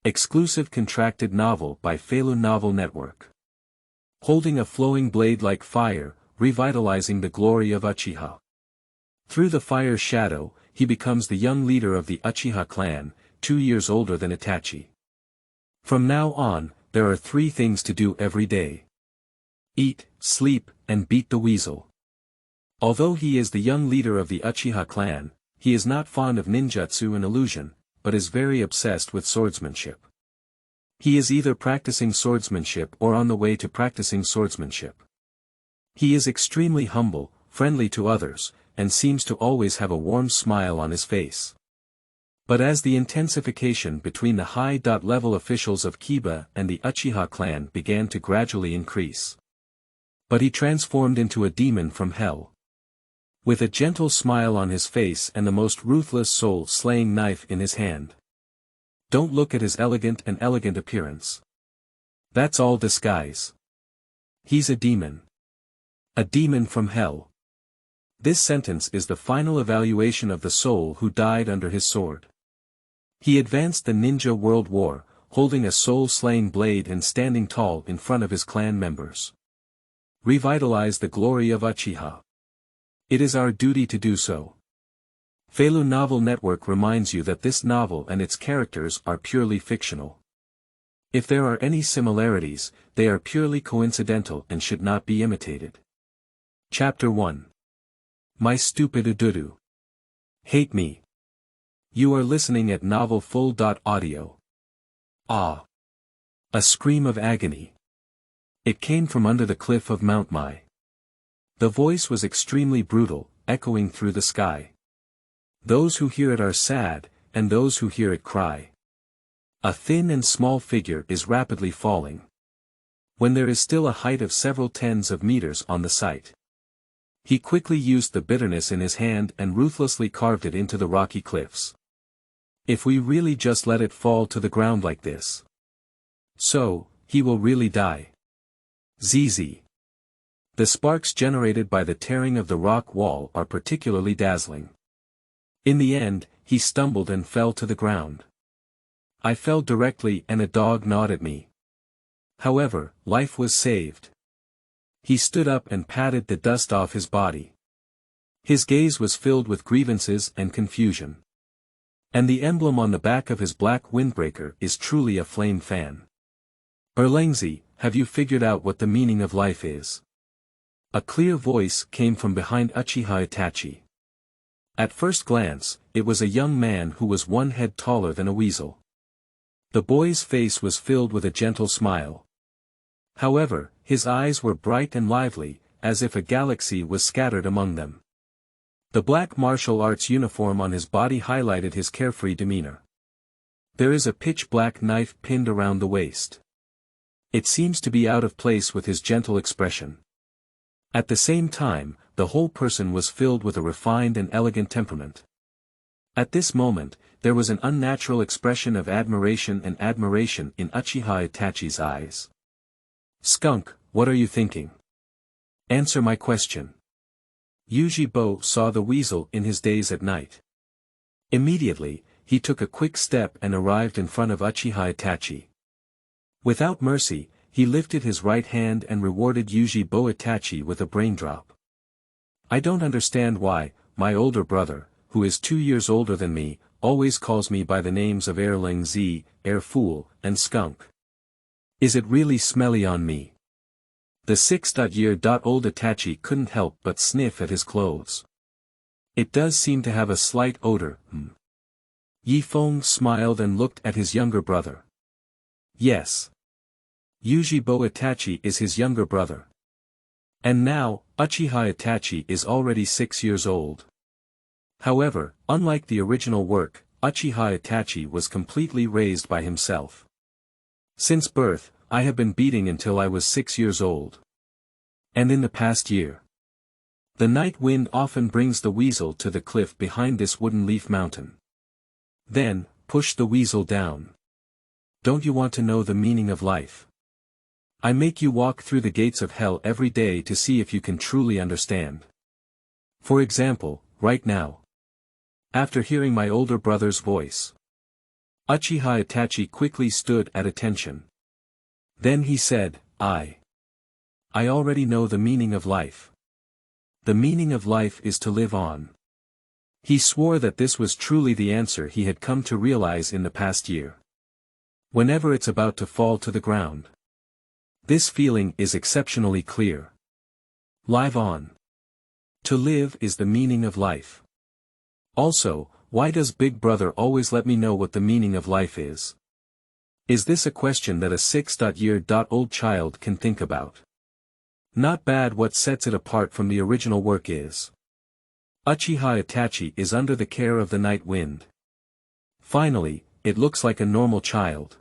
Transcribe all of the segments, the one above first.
Exclusive contracted novel by Feilu Novel Network. Holding a flowing blade like fire, revitalizing the glory of Uchiha. Through the fire's shadow, he becomes the young leader of the Uchiha clan, 2 years older than Itachi. From now on, there are 3 things to do every day. Eat, sleep, and beat the weasel. Although he is the young leader of the Uchiha clan, he is not fond of ninjutsu and illusion, but is very obsessed with swordsmanship. He is either practicing swordsmanship or on the way to practicing swordsmanship. He is extremely humble, friendly to others, and seems to always have a warm smile on his face. But as the intensification between the high-level officials of Kiba and the Uchiha clan began to gradually increase. But he transformed into a demon from hell. With a gentle smile on his face and the most ruthless soul-slaying knife in his hand. Don't look at his elegant appearance. That's all disguise. He's a demon. A demon from hell. This sentence is the final evaluation of the soul who died under his sword. He advanced the ninja world war, holding a soul-slaying blade and standing tall in front of his clan members. Revitalize the glory of Uchiha. It is our duty to do so. Feilu Novel Network reminds you that this novel and its characters are purely fictional. If there are any similarities, they are purely coincidental and should not be imitated. Chapter 1. My stupid Oudoudou. Hate me. You are listening at novelfull.audio. Ah. A scream of agony. It came from under the cliff of Mount Mai. The voice was extremely brutal, echoing through the sky. Those who hear it are sad, and those who hear it cry. A thin and small figure is rapidly falling. When there is still a height of several tens of meters on the site. He quickly used the bitterness in his hand and ruthlessly carved it into the rocky cliffs. If we really just let it fall to the ground like this. So, he will really die. ZZ. The sparks generated by the tearing of the rock wall are particularly dazzling. In the end, he stumbled and fell to the ground. I fell directly and a dog gnawed at me. However, life was saved. He stood up and patted the dust off his body. His gaze was filled with grievances and confusion. And the emblem on the back of his black windbreaker is truly a flame fan. Erlangzi, have you figured out what the meaning of life is? A clear voice came from behind Uchiha Itachi. At first glance, it was a young man who was 1 head taller than a weasel. The boy's face was filled with a gentle smile. However, his eyes were bright and lively, as if a galaxy was scattered among them. The black martial arts uniform on his body highlighted his carefree demeanor. There is a pitch-black knife pinned around the waist. It seems to be out of place with his gentle expression. At the same time, the whole person was filled with a refined and elegant temperament. At this moment, there was an unnatural expression of admiration in Uchiha Itachi's eyes. Skunk, what are you thinking? Answer my question. Uchiha saw the weasel in his days at night. Immediately, he took a quick step and arrived in front of Uchiha Itachi. Without mercy, he lifted his right hand and rewarded Uchiha Itachi with a brain drop. I don't understand why, my older brother, who is 2 years older than me, always calls me by the names of Erlangzi, Fool, and Skunk. Is it really smelly on me? The 6-year-old Itachi couldn't help but sniff at his clothes. It does seem to have a slight odor, Yifeng smiled and looked at his younger brother. Yes. Uchiha Itachi is his younger brother. And now, Uchiha Itachi is already 6 years old. However, unlike the original work, Uchiha Itachi was completely raised by himself. Since birth, I have been beating until I was 6 years old. And in the past year. The night wind often brings the weasel to the cliff behind this wooden leaf mountain. Then, push the weasel down. Don't you want to know the meaning of life? I make you walk through the gates of hell every day to see if you can truly understand. For example, right now. After hearing my older brother's voice. Uchiha Itachi quickly stood at attention. Then he said, I already know the meaning of life. The meaning of life is to live on. He swore that this was truly the answer he had come to realize in the past year. Whenever it's about to fall to the ground. This feeling is exceptionally clear. Live on. To live is the meaning of life. Also, why does Big Brother always let me know what the meaning of life is? Is this a question that a 6-year-old child can think about? Not bad. What sets it apart from the original work is Uchiha Itachi is under the care of the Night Wind. Finally, it looks like a normal child.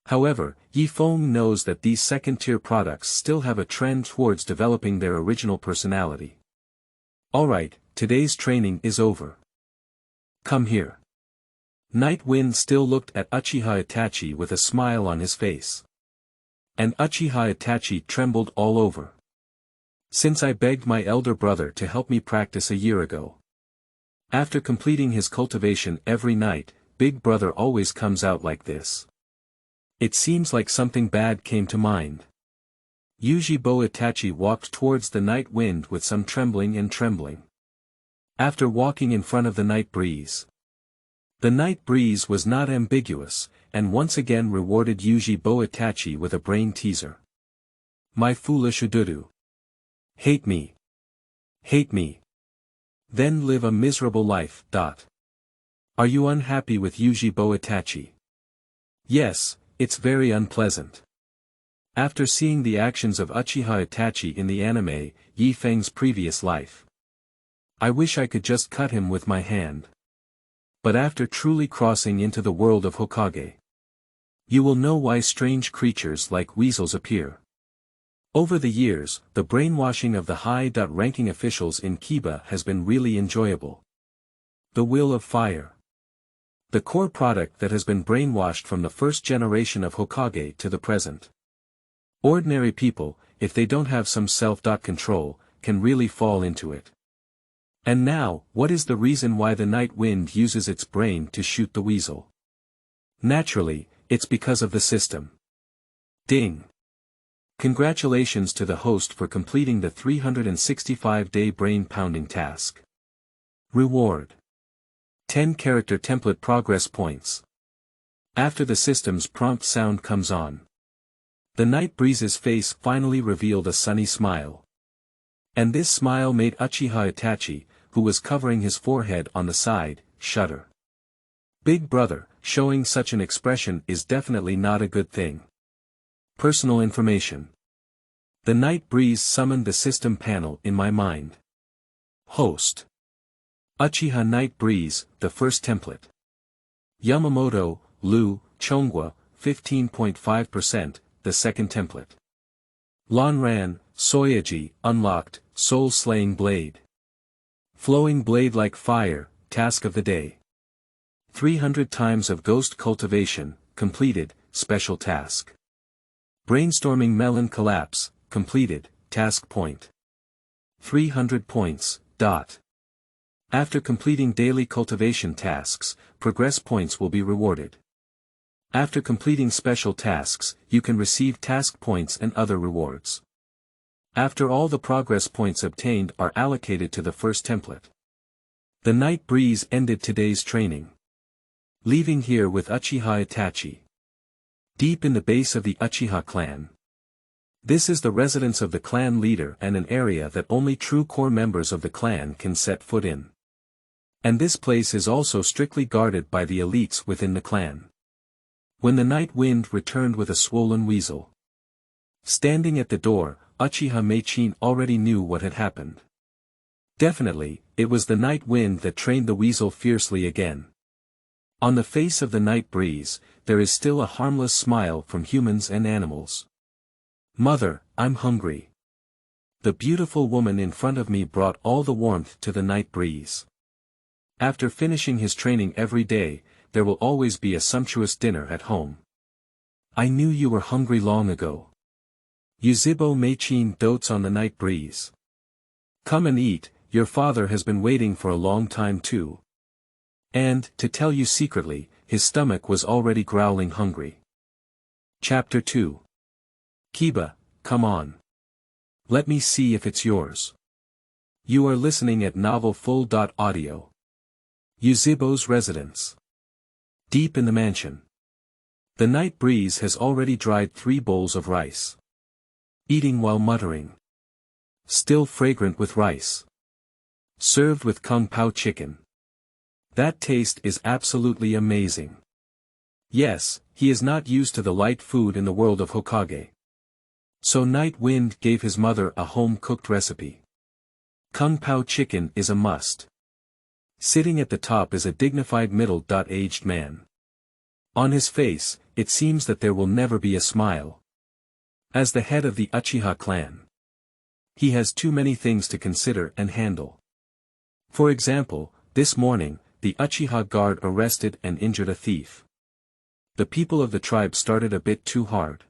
However, Yi Feng knows that these second-tier products still have a trend towards developing their original personality. Alright, today's training is over. Come here. Night Wind still looked at Uchiha Itachi with a smile on his face. And Uchiha Itachi trembled all over. Since I begged my elder brother to help me practice a year ago. After completing his cultivation every night, Big Brother always comes out like this. It seems like something bad came to mind. Uchiha Itachi walked towards the Night Wind with some trembling. After walking in front of the night breeze. The night breeze was not ambiguous, and once again rewarded Uchiha Itachi with a brain teaser. My foolish Oudoudou. Hate me. Hate me. Then live a miserable life. Are you unhappy with Uchiha Itachi? Yes, it's very unpleasant. After seeing the actions of Uchiha Itachi in the anime, Yi Feng's previous life. I wish I could just cut him with my hand. But after truly crossing into the world of Hokage, you will know why strange creatures like weasels appear. Over the years, the brainwashing of the high-ranking officials in Kiba has been really enjoyable. The Will of Fire. The core product that has been brainwashed from the first generation of Hokage to the present. Ordinary people, if they don't have some self-control, can really fall into it. And now, what is the reason why the Night Wind uses its brain to shoot the weasel? Naturally, it's because of the system. Ding! Congratulations to the host for completing the 365-day brain-pounding task. Reward. 10 character template progress points. After the system's prompt sound comes on. The night breeze's face finally revealed a sunny smile. And this smile made Uchiha Itachi, who was covering his forehead on the side, shudder. Big Brother, showing such an expression is definitely not a good thing. Personal information. The night breeze summoned the system panel in my mind. Host. Uchiha Night Breeze, the first template. Yamamoto, Lu, Chongwa, 15.5%, the second template. Lanran, Soyaji, unlocked, soul-slaying blade. Flowing blade like fire, task of the day. 300 times of ghost cultivation, completed, special task. Brainstorming melon collapse, completed, task point. 300 points, . After completing daily cultivation tasks, progress points will be rewarded. After completing special tasks, you can receive task points and other rewards. After all the progress points obtained are allocated to the first template. The night breeze ended today's training. Leaving here with Uchiha Itachi. Deep in the base of the Uchiha clan. This is the residence of the clan leader and an area that only true core members of the clan can set foot in. And this place is also strictly guarded by the elites within the clan. When the night wind returned with a swollen weasel. Standing at the door, Uchiha Meichin already knew what had happened. Definitely, it was the night wind that trained the weasel fiercely again. On the face of the night breeze, there is still a harmless smile from humans and animals. Mother, I'm hungry. The beautiful woman in front of me brought all the warmth to the night breeze. After finishing his training every day, there will always be a sumptuous dinner at home. I knew you were hungry long ago. Yuzhibo Meichin dotes on the night breeze. Come and eat, your father has been waiting for a long time too. And, to tell you secretly, his stomach was already growling hungry. Chapter 2. Kiba, come on. Let me see if it's yours. You are listening at Novel Full.audio. Uchiha's residence. Deep in the mansion. The night breeze has already dried 3 bowls of rice. Eating while muttering. Still fragrant with rice. Served with kung pao chicken. That taste is absolutely amazing. Yes, he is not used to the light food in the world of Hokage. So Night Wind gave his mother a home-cooked recipe. Kung pao chicken is a must. Sitting at the top is a dignified middle-aged man. On his face, it seems that there will never be a smile. As the head of the Uchiha clan, he has too many things to consider and handle. For example, this morning, the Uchiha guard arrested and injured a thief. The people of the tribe started a bit too hard.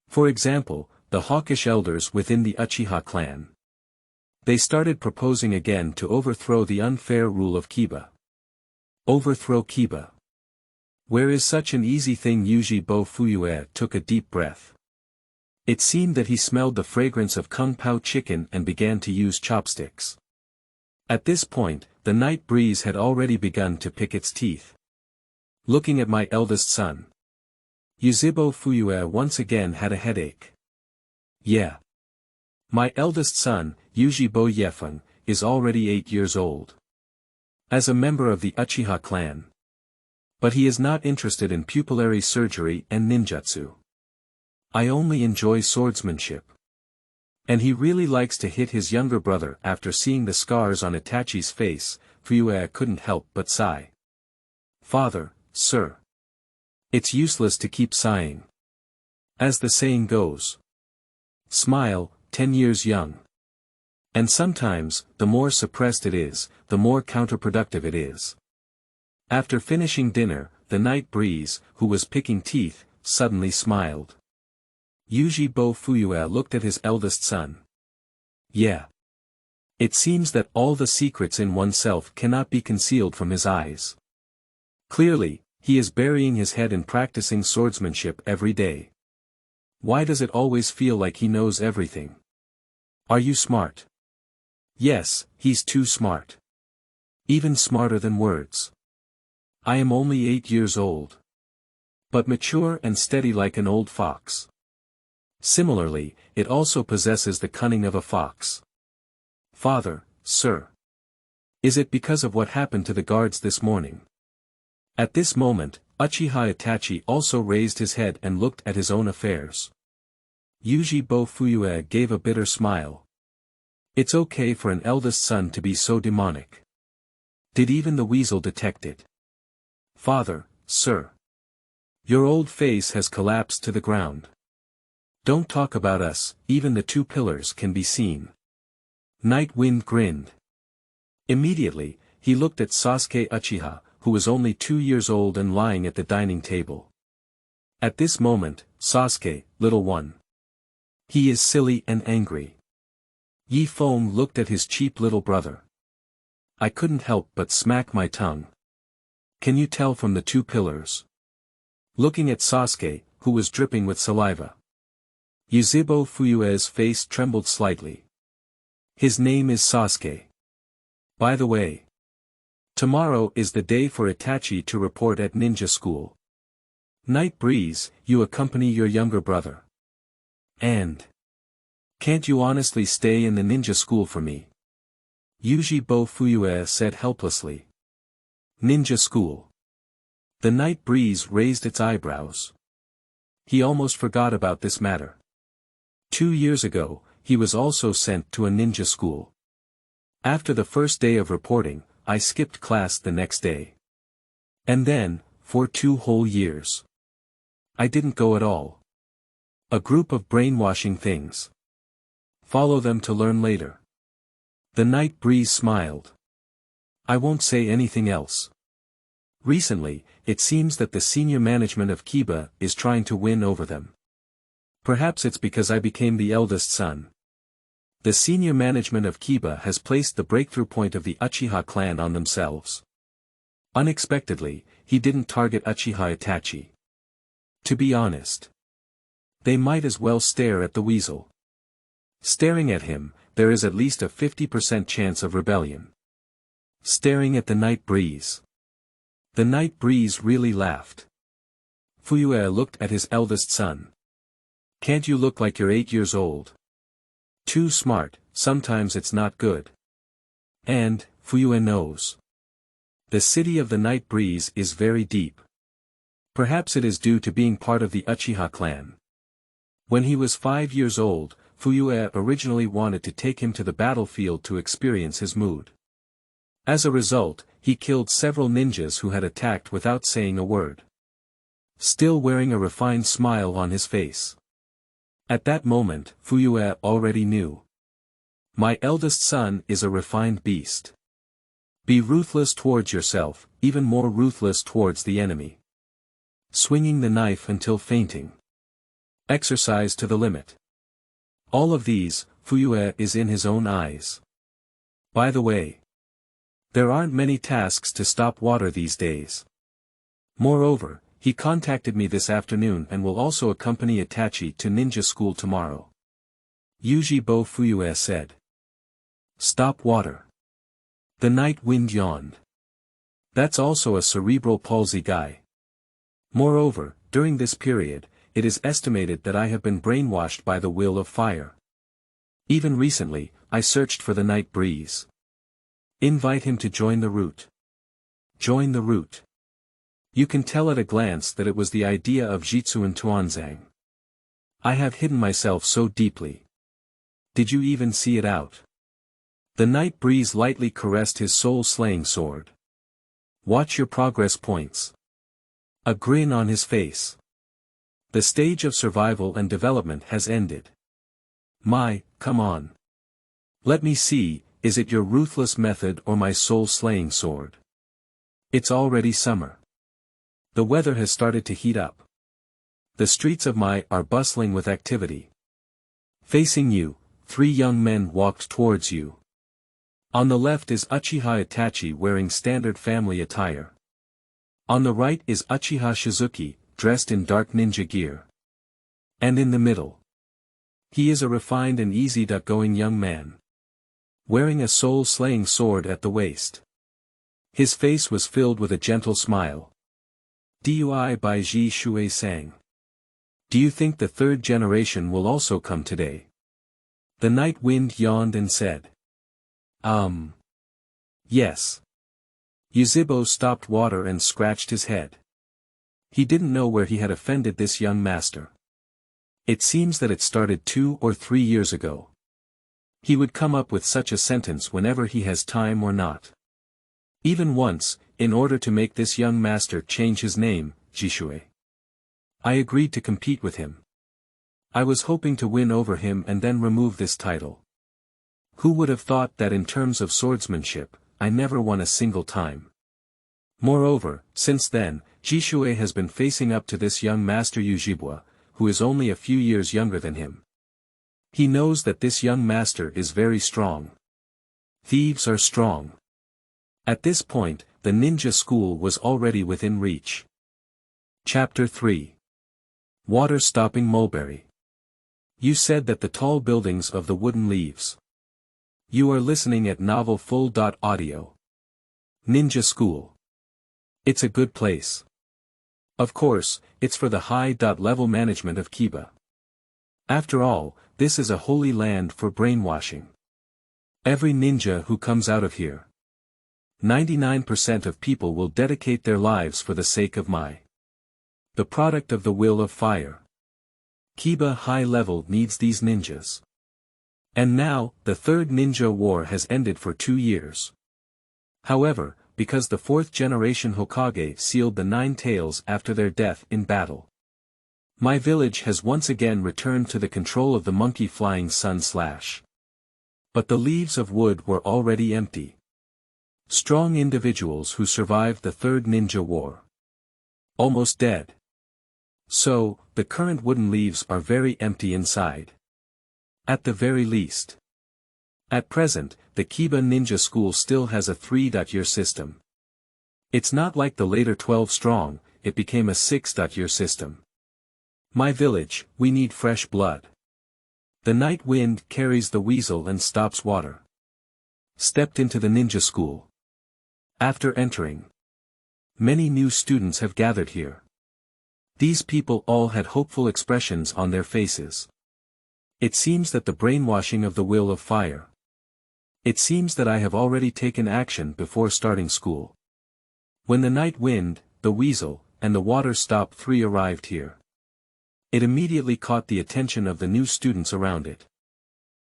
For example, the hawkish elders within the Uchiha clan. They started proposing again to overthrow the unfair rule of Kiba. Overthrow Kiba. Where is such an easy thing? Fuyue took a deep breath. It seemed that he smelled the fragrance of kung pao chicken and began to use chopsticks. At this point, the night breeze had already begun to pick its teeth. Looking at my eldest son. Fuyue once again had a headache. Yeah. My eldest son, Yefeng, is already 8 years old. As a member of the Uchiha clan. But he is not interested in pupillary surgery and ninjutsu. I only enjoy swordsmanship. And he really likes to hit his younger brother. After seeing the scars on Itachi's face, Fuyue couldn't help but sigh. Father, sir. It's useless to keep sighing. As the saying goes. Smile, 10 years young. And sometimes, the more suppressed it is, the more counterproductive it is. After finishing dinner, the night breeze, who was picking teeth, suddenly smiled. Fuyue looked at his eldest son. Yeah. It seems that all the secrets in oneself cannot be concealed from his eyes. Clearly, he is burying his head in practicing swordsmanship every day. Why does it always feel like he knows everything? Are you smart? Yes, he's too smart. Even smarter than words. I am only 8 years old. But mature and steady like an old fox. Similarly, it also possesses the cunning of a fox. Father, sir. Is it because of what happened to the guards this morning? At this moment, Uchiha Itachi also raised his head and looked at his own affairs. Fuyue gave a bitter smile. It's okay for an eldest son to be so demonic. Did even the weasel detect it? Father, sir. Your old face has collapsed to the ground. Don't talk about us, even the 2 pillars can be seen. Night Wind grinned. Immediately, he looked at Sasuke Uchiha, who was only 2 years old and lying at the dining table. At this moment, Sasuke, little one. He is silly and angry. Yi Feng looked at his cheap little brother. I couldn't help but smack my tongue. Can you tell from the 2 pillars? Looking at Sasuke, who was dripping with saliva. Fuyue's face trembled slightly. His name is Sasuke. By the way. Tomorrow is the day for Itachi to report at ninja school. Night Breeze, you accompany your younger brother. And. Can't you honestly stay in the ninja school for me? Fuyue said helplessly. Ninja school. The Night Breeze raised its eyebrows. He almost forgot about this matter. 2 years ago, he was also sent to a ninja school. After the first day of reporting, I skipped class the next day. And then, for 2 whole years. I didn't go at all. A group of brainwashing things. Follow them to learn later. The Night Breeze smiled. I won't say anything else. Recently, it seems that the senior management of Kiba is trying to win over them. Perhaps it's because I became the eldest son. The senior management of Kiba has placed the breakthrough point of the Uchiha clan on themselves. Unexpectedly, he didn't target Uchiha Itachi. To be honest, they might as well stare at the weasel. Staring at him, there is at least a 50% chance of rebellion. Staring at the night breeze. The night breeze really laughed. Fuyue looked at his eldest son. Can't you look like you're 8 years old? Too smart, sometimes it's not good. And, Fuyue knows. The city of the night breeze is very deep. Perhaps it is due to being part of the Uchiha clan. When he was 5 years old, Fuyue originally wanted to take him to the battlefield to experience his mood. As a result, he killed several ninjas who had attacked without saying a word. Still wearing a refined smile on his face. At that moment, Fuyue already knew. My eldest son is a refined beast. Be ruthless towards yourself, even more ruthless towards the enemy. Swinging the knife until fainting. Exercise to the limit. All of these, Fuyue is in his own eyes. By the way, there aren't many tasks to stop water these days. Moreover, he contacted me this afternoon and will also accompany Itachi to ninja school tomorrow. Ujibo Fuyue said. Stop water. The night wind yawned. That's also a cerebral palsy guy. Moreover, during this period, it is estimated that I have been brainwashed by the will of fire. Even recently, I searched for the night breeze. Invite him to join the route. Join the route. You can tell at a glance that it was the idea of Jitsuan Tuanzang. I have hidden myself so deeply. Did you even see it out? The night breeze lightly caressed his soul-slaying sword. Watch your progress points. A grin on his face. The stage of survival and development has ended. Come on. Let me see, is it your ruthless method or my soul-slaying sword? It's already summer. The weather has started to heat up. The streets of Mai are bustling with activity. Facing you, 3 young men walked towards you. On the left is Uchiha Itachi wearing standard family attire. On the right is Uchiha Shizuki, dressed in dark ninja gear. And in the middle. He is a refined and easy-going young man. Wearing a soul-slaying sword at the waist. His face was filled with a gentle smile. Dui by Ji Shui sang. Do you think the 3rd generation will also come today? The night wind yawned and said. Yes. Yuzhibo stopped water and scratched his head. He didn't know where he had offended this young master. It seems that it started 2 or 3 years ago. He would come up with such a sentence whenever he has time or not. Even once, in order to make this young master change his name, Jishui. I agreed to compete with him. I was hoping to win over him and then remove this title. Who would have thought that in terms of swordsmanship, I never won a single time. Moreover, since then, Jishui has been facing up to this young master Ujibo, who is only a few years younger than him. He knows that this young master is very strong. Thieves are strong. At this point, the ninja school was already within reach. Chapter 3. Water-stopping Mulberry. You said that the tall buildings of the wooden leaves. You are listening at Novel Full.audio. Ninja School. It's a good place. Of course, it's for the high-level management of Kiba. After all, this is a holy land for brainwashing. Every ninja who comes out of here. 99% of people will dedicate their lives for the sake of the product of the will of fire. Kiba High Level needs these ninjas. And now, the 3rd ninja war has ended for 2 years. However, because the 4th generation Hokage sealed the 9 tails after their death in battle. My village has once again returned to the control of the monkey flying sun slash. But the leaves of wood were already empty. Strong individuals who survived the 3rd ninja war. Almost dead. So, the current wooden leaves are very empty inside. At the very least. At present, the Kiba Ninja School still has a 3-year system. It's not like the later 12 strong, it became a 6-year system. My village, we need fresh blood. The night wind carries the weasel and stops water. Stepped into the ninja school. After entering, many new students have gathered here. These people all had hopeful expressions on their faces. It seems that the brainwashing of the will of fire. It seems that I have already taken action before starting school. When the night wind, the weasel, and the water stop 3 arrived here, it immediately caught the attention of the new students around it.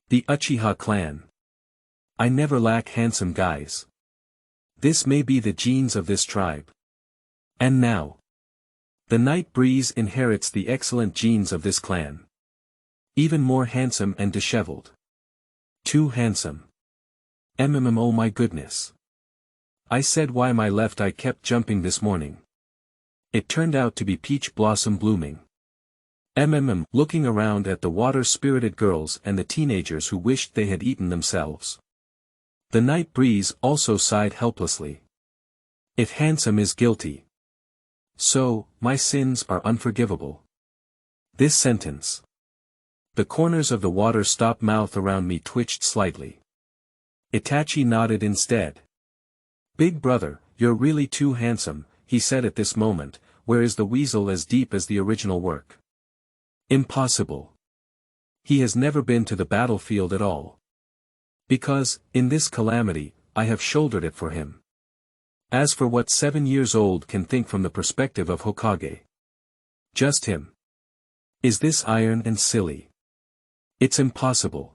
The Uchiha clan. I never lack handsome guys. This may be the genes of this tribe. And now, the night breeze inherits the excellent genes of this clan. Even more handsome and disheveled. Too handsome. Oh my goodness. I said why my left eye kept jumping this morning. It turned out to be peach blossom blooming. Looking around at the water-spirited girls and the teenagers who wished they had eaten themselves. The night breeze also sighed helplessly. If handsome is guilty, so, my sins are unforgivable. This sentence. The corners of the water-stop mouth around me twitched slightly. Itachi nodded instead. Big brother, you're really too handsome, he said at this moment, where is the weasel as deep as the original work? Impossible. He has never been to the battlefield at all. Because, in this calamity, I have shouldered it for him. As for what 7 years old can think from the perspective of Hokage. Just him. Is this iron and silly? It's impossible.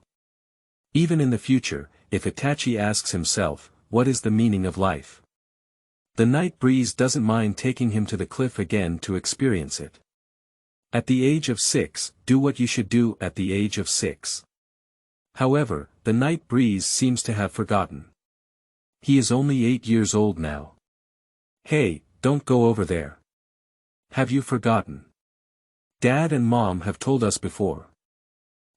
Even in the future, if Itachi asks himself, what is the meaning of life? The night breeze doesn't mind taking him to the cliff again to experience it. At the age of 6, do what you should do at the age of 6. However, the night breeze seems to have forgotten. He is only 8 years old now. Hey, don't go over there. Have you forgotten? Dad and Mom have told us before.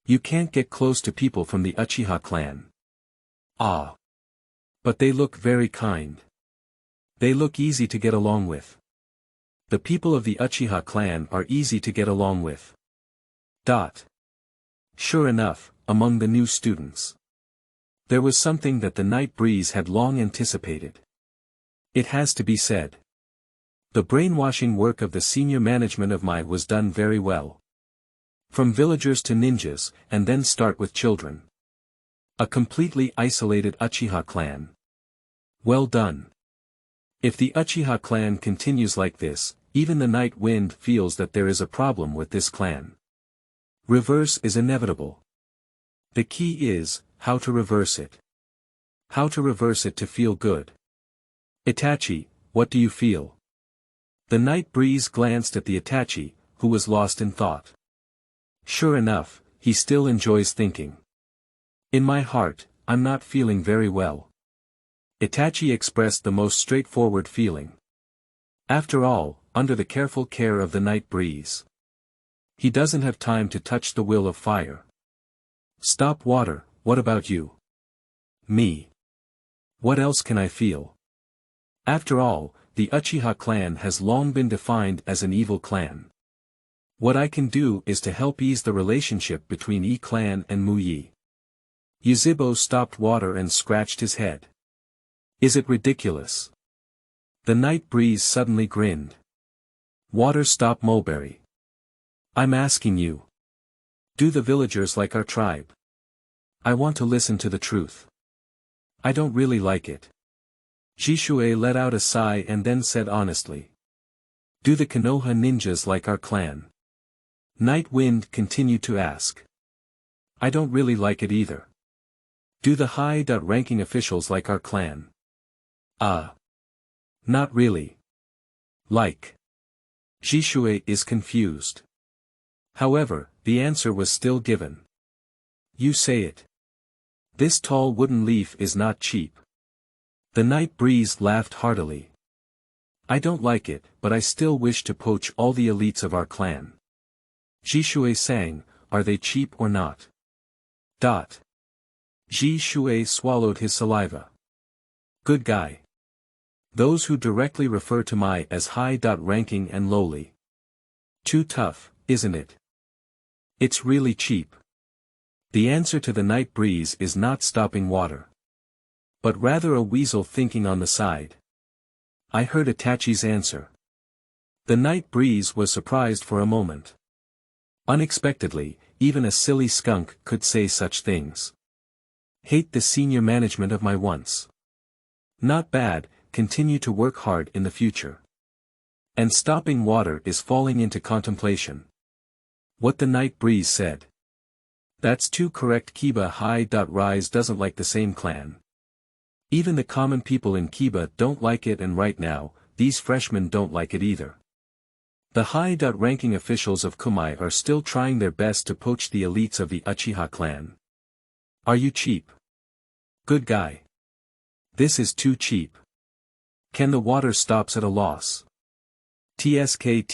You can't get close to people from the Uchiha clan. Ah. But they look very kind. They look easy to get along with. The people of the Uchiha clan are easy to get along with. Sure enough, among the new students, there was something that the night breeze had long anticipated. It has to be said. The brainwashing work of the senior management of Mai was done very well. From villagers to ninjas, and then start with children. A completely isolated Uchiha clan. Well done. If the Uchiha clan continues like this, even the night wind feels that there is a problem with this clan. Reverse is inevitable. The key is, how to reverse it. How to reverse it to feel good. Itachi, what do you feel? The night breeze glanced at the Itachi, who was lost in thought. Sure enough, he still enjoys thinking. In my heart, I'm not feeling very well. Itachi expressed the most straightforward feeling. After all, under the careful care of the night breeze, he doesn't have time to touch the will of fire. Stop water, what about you? Me. What else can I feel? After all, the Uchiha clan has long been defined as an evil clan. What I can do is to help ease the relationship between E clan and Muyi. Yuzhibo stopped water and scratched his head. Is it ridiculous? The night breeze suddenly grinned. Water stop Mulberry. I'm asking you. Do the villagers like our tribe? I want to listen to the truth. I don't really like it. Jishue let out a sigh and then said honestly. Do the Konoha ninjas like our clan? Night Wind continued to ask. I don't really like it either. Do the high-ranking officials like our clan? Not really. Like. Jishue is confused. However, the answer was still given. You say it. This tall wooden leaf is not cheap. The night breeze laughed heartily. I don't like it, but I still wish to poach all the elites of our clan. Jishue sang, are they cheap or not? Jishue swallowed his saliva. Good guy. Those who directly refer to my as high-ranking and lowly. Too tough, isn't it? It's really cheap. The answer to the night breeze is not stopping water. But rather a weasel thinking on the side. I heard Itachi's answer. The night breeze was surprised for a moment. Unexpectedly, even a silly skunk could say such things. Hate the senior management of my once. Not bad, continue to work hard in the future. And stopping water is falling into contemplation. What the night breeze said. That's too correct. Kiba High-Rise doesn't like the same clan. Even the common people in Kiba don't like it, and right now, these freshmen don't like it either. The high-ranking officials of Kumai are still trying their best to poach the elites of the Uchiha clan. Are you cheap? Good guy. This is too cheap. Can the water stops at a loss? TSK.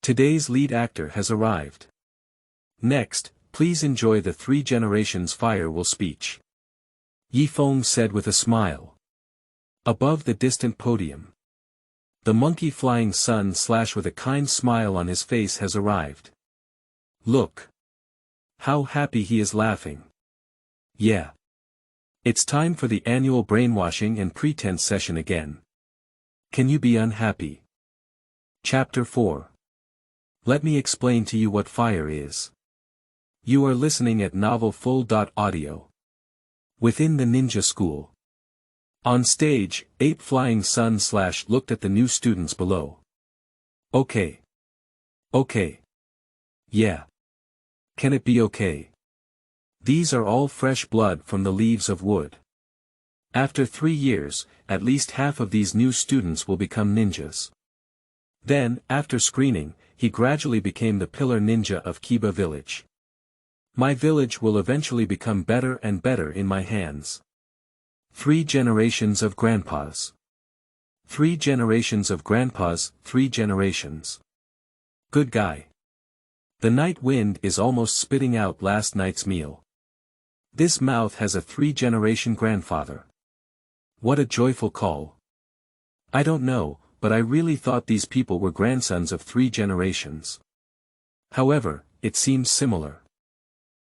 Today's lead actor has arrived. Next, please enjoy the 3 Generations Fire will speech. Yifeng said with a smile. Above the distant podium. The monkey flying sun / with a kind smile on his face has arrived. Look. How happy he is laughing. Yeah. It's time for the annual brainwashing and pretense session again. Can you be unhappy? Chapter 4. Let me explain to you what fire is. You are listening at Novel Full. Audio. Within the ninja school. On stage, Ape Flying Sun / looked at the new students below. Okay. Yeah. Can it be okay? These are all fresh blood from the leaves of wood. After 3 years, at least half of these new students will become ninjas. Then, after screening, he gradually became the pillar ninja of Kiba village. My village will eventually become better and better in my hands. 3 generations of grandpas. 3 generations of grandpas, 3 generations. Good guy. The night wind is almost spitting out last night's meal. This mouth has a 3-generation grandfather. What a joyful call. I don't know, but I really thought these people were grandsons of 3 generations. However, it seems similar.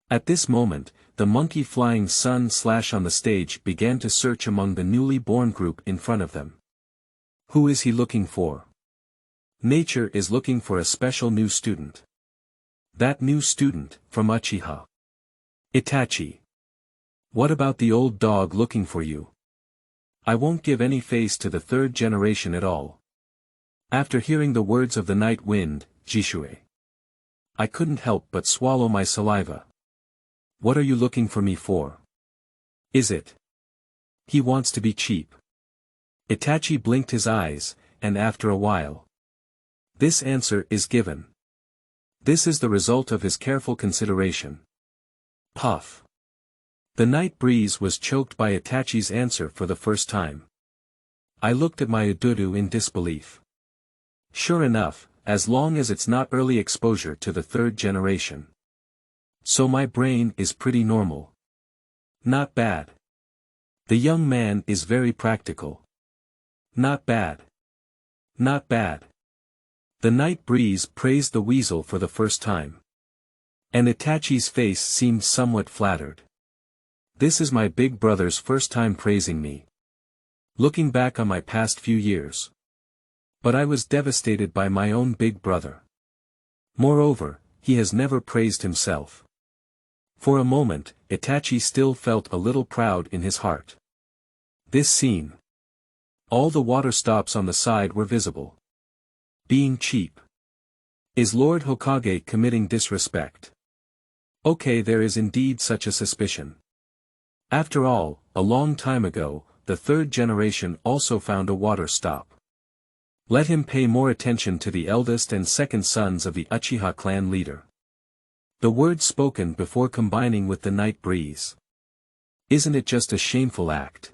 At this moment, the monkey flying sun / on the stage began to search among the newly born group in front of them. Who is he looking for? Nature is looking for a special new student. That new student, from Uchiha. Itachi. What about the old dog looking for you? I won't give any face to the 3rd generation at all. After hearing the words of the night wind, Jishue. I couldn't help but swallow my saliva. What are you looking for me for? Is it? He wants to be cheap. Itachi blinked his eyes, and after a while. This answer is given. This is the result of his careful consideration. Puff. The night breeze was choked by Itachi's answer for the first time. I looked at my Oudoudou in disbelief. Sure enough, as long as it's not early exposure to the 3rd generation. So my brain is pretty normal. Not bad. The young man is very practical. Not bad. Not bad. The night breeze praised the weasel for the first time. And Itachi's face seemed somewhat flattered. This is my big brother's first time praising me. Looking back on my past few years. But I was devastated by my own big brother. Moreover, he has never praised himself. For a moment, Itachi still felt a little proud in his heart. This scene. All the water stops on the side were visible. Being cheap. Is Lord Hokage committing disrespect? Okay, there is indeed such a suspicion. After all, a long time ago, the 3rd generation also found a water stop. Let him pay more attention to the eldest and second sons of the Uchiha clan leader. The words spoken before combining with the night breeze. Isn't it just a shameful act?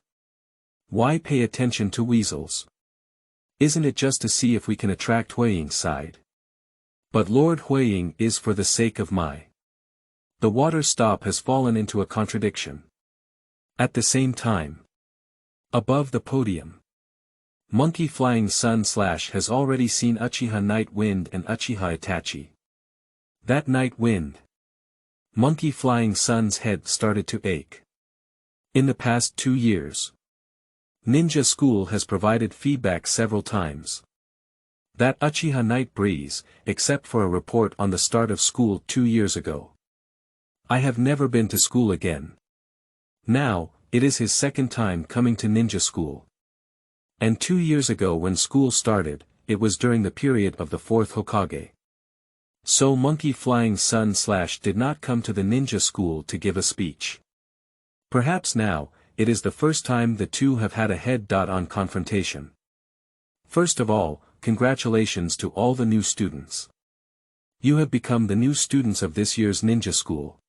Why pay attention to weasels? Isn't it just to see if we can attract Huiying's side? But Lord Huiying is for the sake of my. The water stop has fallen into a contradiction. At the same time. Above the podium. Monkey Flying Sun / has already seen Uchiha Night Wind and Uchiha Itachi. That night wind. Monkey Flying Sun's head started to ache. In the past 2 years. Ninja School has provided feedback several times. That Uchiha Night Breeze, except for a report on the start of school 2 years ago. I have never been to school again. Now, it is his second time coming to ninja school. And 2 years ago when school started, it was during the period of the 4th Hokage. So Monkey Flying Sun / did not come to the ninja school to give a speech. Perhaps now, it is the first time the two have had a head-on confrontation. First of all, congratulations to all the new students. You have become the new students of this year's ninja school.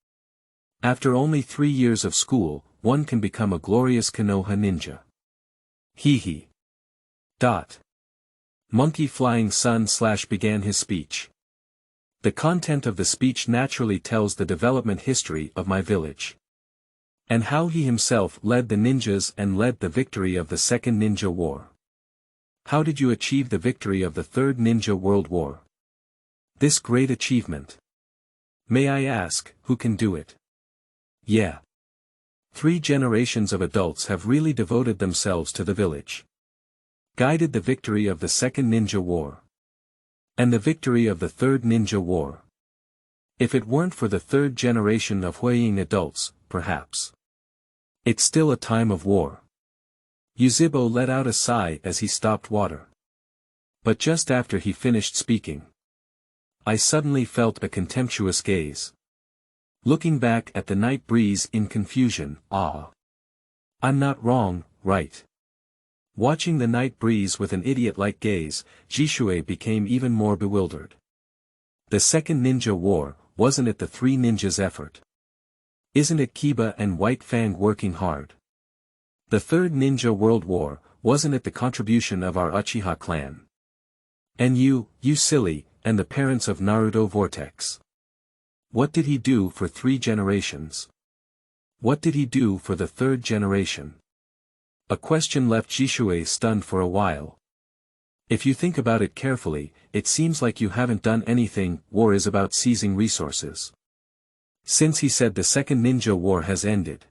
After only 3 years of school, one can become a glorious Konoha ninja. Hee. Monkey Flying Sun / began his speech. The content of the speech naturally tells the development history of my village. And how he himself led the ninjas and led the victory of the Second Ninja War. How did you achieve the victory of the Third Ninja World War? This great achievement. May I ask, who can do it? Yeah. 3 generations of adults have really devoted themselves to the village. Guided the victory of the Second Ninja War. And the victory of the Third Ninja War. If it weren't for the 3rd generation of Huiying adults, perhaps. It's still a time of war. Yuzhibo let out a sigh as he stopped water. But just after he finished speaking, I suddenly felt a contemptuous gaze. Looking back at the night breeze in confusion, I'm not wrong, right? Watching the night breeze with an idiot-like gaze, Jishue became even more bewildered. The Second Ninja War, wasn't it the 3 ninjas' effort? Isn't it Kiba and White Fang working hard? The Third Ninja World War, wasn't it the contribution of our Uchiha clan? And you silly, and the parents of Naruto Vortex. What did he do for 3 generations? What did he do for the 3rd generation? A question left Jishue stunned for a while. If you think about it carefully, it seems like you haven't done anything. War is about seizing resources. Since he said the Second Ninja War has ended.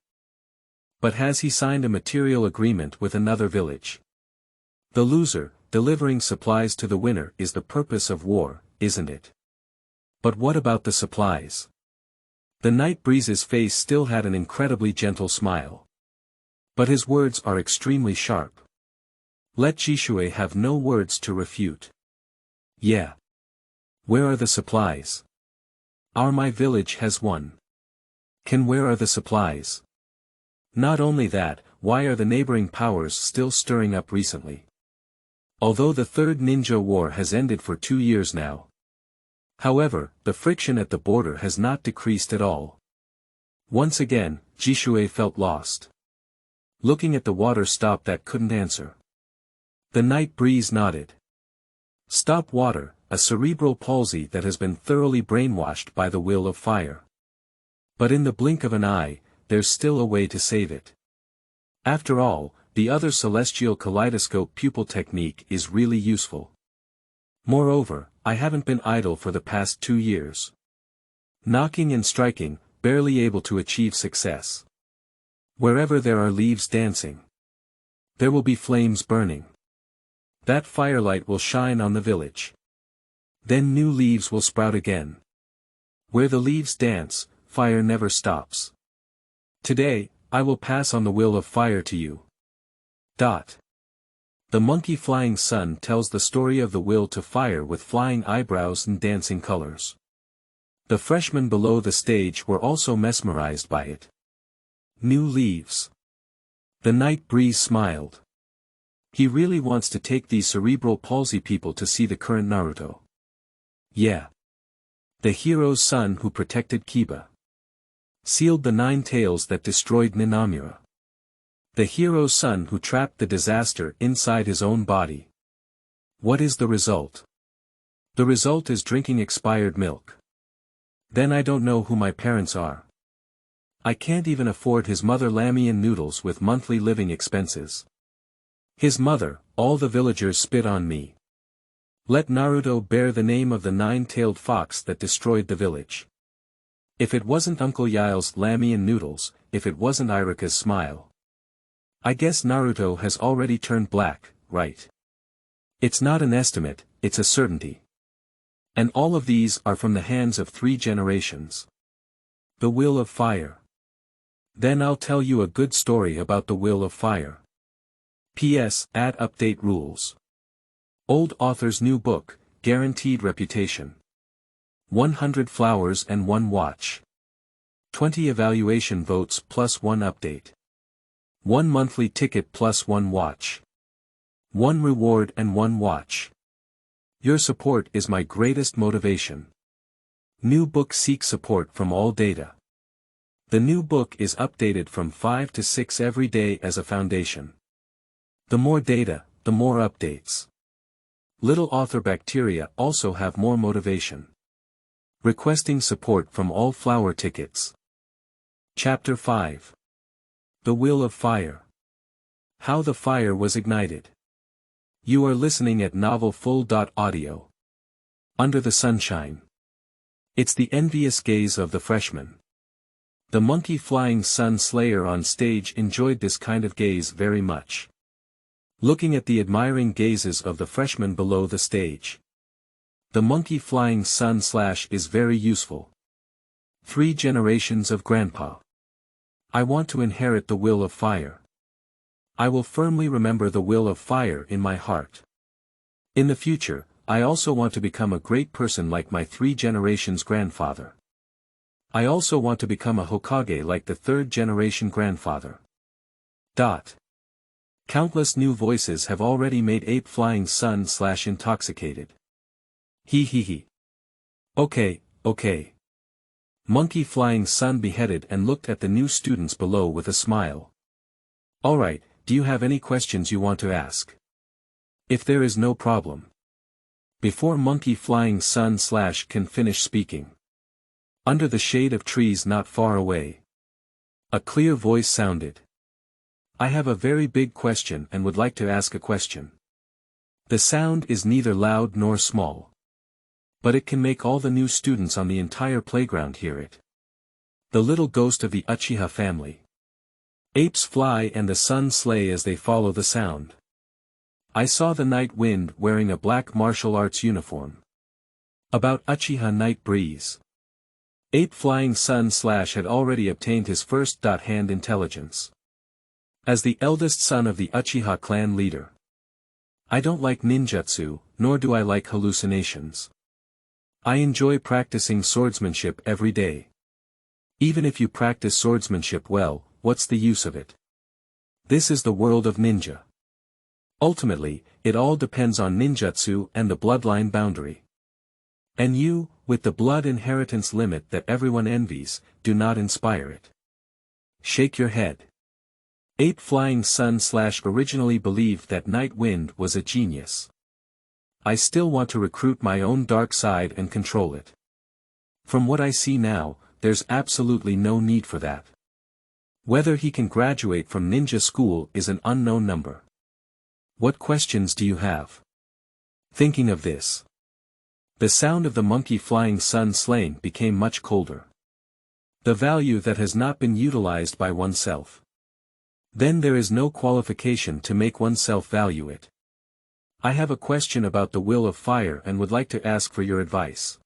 But has he signed a material agreement with another village? The loser, delivering supplies to the winner, is the purpose of war, isn't it? But what about the supplies? The night breeze's face still had an incredibly gentle smile. But his words are extremely sharp. Let Jishue have no words to refute. Yeah. Where are the supplies? My village has one. Where are the supplies? Not only that, why are the neighboring powers still stirring up recently? Although the Third Ninja War has ended for 2 years now. However, the friction at the border has not decreased at all. Once again, Jishue felt lost. Looking at the water stop that couldn't answer. The night breeze nodded. Stop water, a cerebral palsy that has been thoroughly brainwashed by the will of fire. But in the blink of an eye, there's still a way to save it. After all, the other celestial kaleidoscope pupil technique is really useful. Moreover, I haven't been idle for the past 2 years. Knocking and striking, barely able to achieve success. Wherever there are leaves dancing, there will be flames burning. That firelight will shine on the village. Then new leaves will sprout again. Where the leaves dance, fire never stops. Today, I will pass on the will of fire to you. The Monkey Flying Sun tells the story of the will to fire with flying eyebrows and dancing colors. The freshmen below the stage were also mesmerized by it. New leaves. The night breeze smiled. He really wants to take these cerebral palsy people to see the current Naruto. Yeah. The hero's son who protected Kiba. Sealed the 9 tails that destroyed Ninamura. The hero's son who trapped the disaster inside his own body. What is the result? The result is drinking expired milk. Then I don't know who my parents are. I can't even afford his mother Lamian noodles with monthly living expenses. His mother, all the villagers spit on me. Let Naruto bear the name of the nine-tailed fox that destroyed the village. If it wasn't Uncle Yile's lammy and noodles, if it wasn't Irika's smile. I guess Naruto has already turned black, right? It's not an estimate, it's a certainty. And all of these are from the hands of 3 generations. The Will of Fire. Then I'll tell you a good story about the Will of Fire. P.S. Add update rules. Old author's new book, guaranteed reputation. 100 flowers and 1 watch. 20 evaluation votes plus 1 update. 1 monthly ticket plus 1 watch. 1 reward and 1 watch. Your support is my greatest motivation. New book seeks support from all data. The new book is updated from 5 to 6 every day as a foundation. The more data, the more updates. Little author bacteria also have more motivation. Requesting support from all flower tickets. Chapter 5. The Will of Fire. How the fire was ignited. You are listening at novelfull.audio. Under the sunshine. It's the envious gaze of the freshman. The monkey flying sun slayer on stage enjoyed this kind of gaze very much. Looking at the admiring gazes of the freshmen below the stage. The monkey flying sun slash is very useful. 3 generations of grandpa. I want to inherit the will of fire. I will firmly remember the will of fire in my heart. In the future, I also want to become a great person like my 3 generations grandfather. I also want to become a Hokage like the 3rd generation grandfather. Countless new voices have already made ape flying sun slash intoxicated. He. Okay. Monkey flying sun beheaded and looked at the new students below with a smile. Alright, do you have any questions you want to ask? If there is no problem. Before monkey flying sun slash can finish speaking. Under the shade of trees not far away. A clear voice sounded. I have a very big question and would like to ask a question. The sound is neither loud nor small. But it can make all the new students on the entire playground hear it. The little ghost of the Uchiha family. Apes fly and the sun slay as they follow the sound. I saw the night wind wearing a black martial arts uniform. About Uchiha night breeze. Ape flying sun slash had already obtained his first hand intelligence. As the eldest son of the Uchiha clan leader. I don't like ninjutsu, nor do I like hallucinations. I enjoy practicing swordsmanship every day. Even if you practice swordsmanship well, what's the use of it? This is the world of ninja. Ultimately, it all depends on ninjutsu and the bloodline boundary. And you, with the blood inheritance limit that everyone envies, do not inspire it. Shake your head. Ape flying sun slash originally believed that Night Wind was a genius. I still want to recruit my own dark side and control it. From what I see now, there's absolutely no need for that. Whether he can graduate from ninja school is an unknown number. What questions do you have? Thinking of this. The sound of the monkey flying sun slaying became much colder. The value that has not been utilized by oneself. Then there is no qualification to make oneself value it. I have a question about the will of fire and would like to ask for your advice.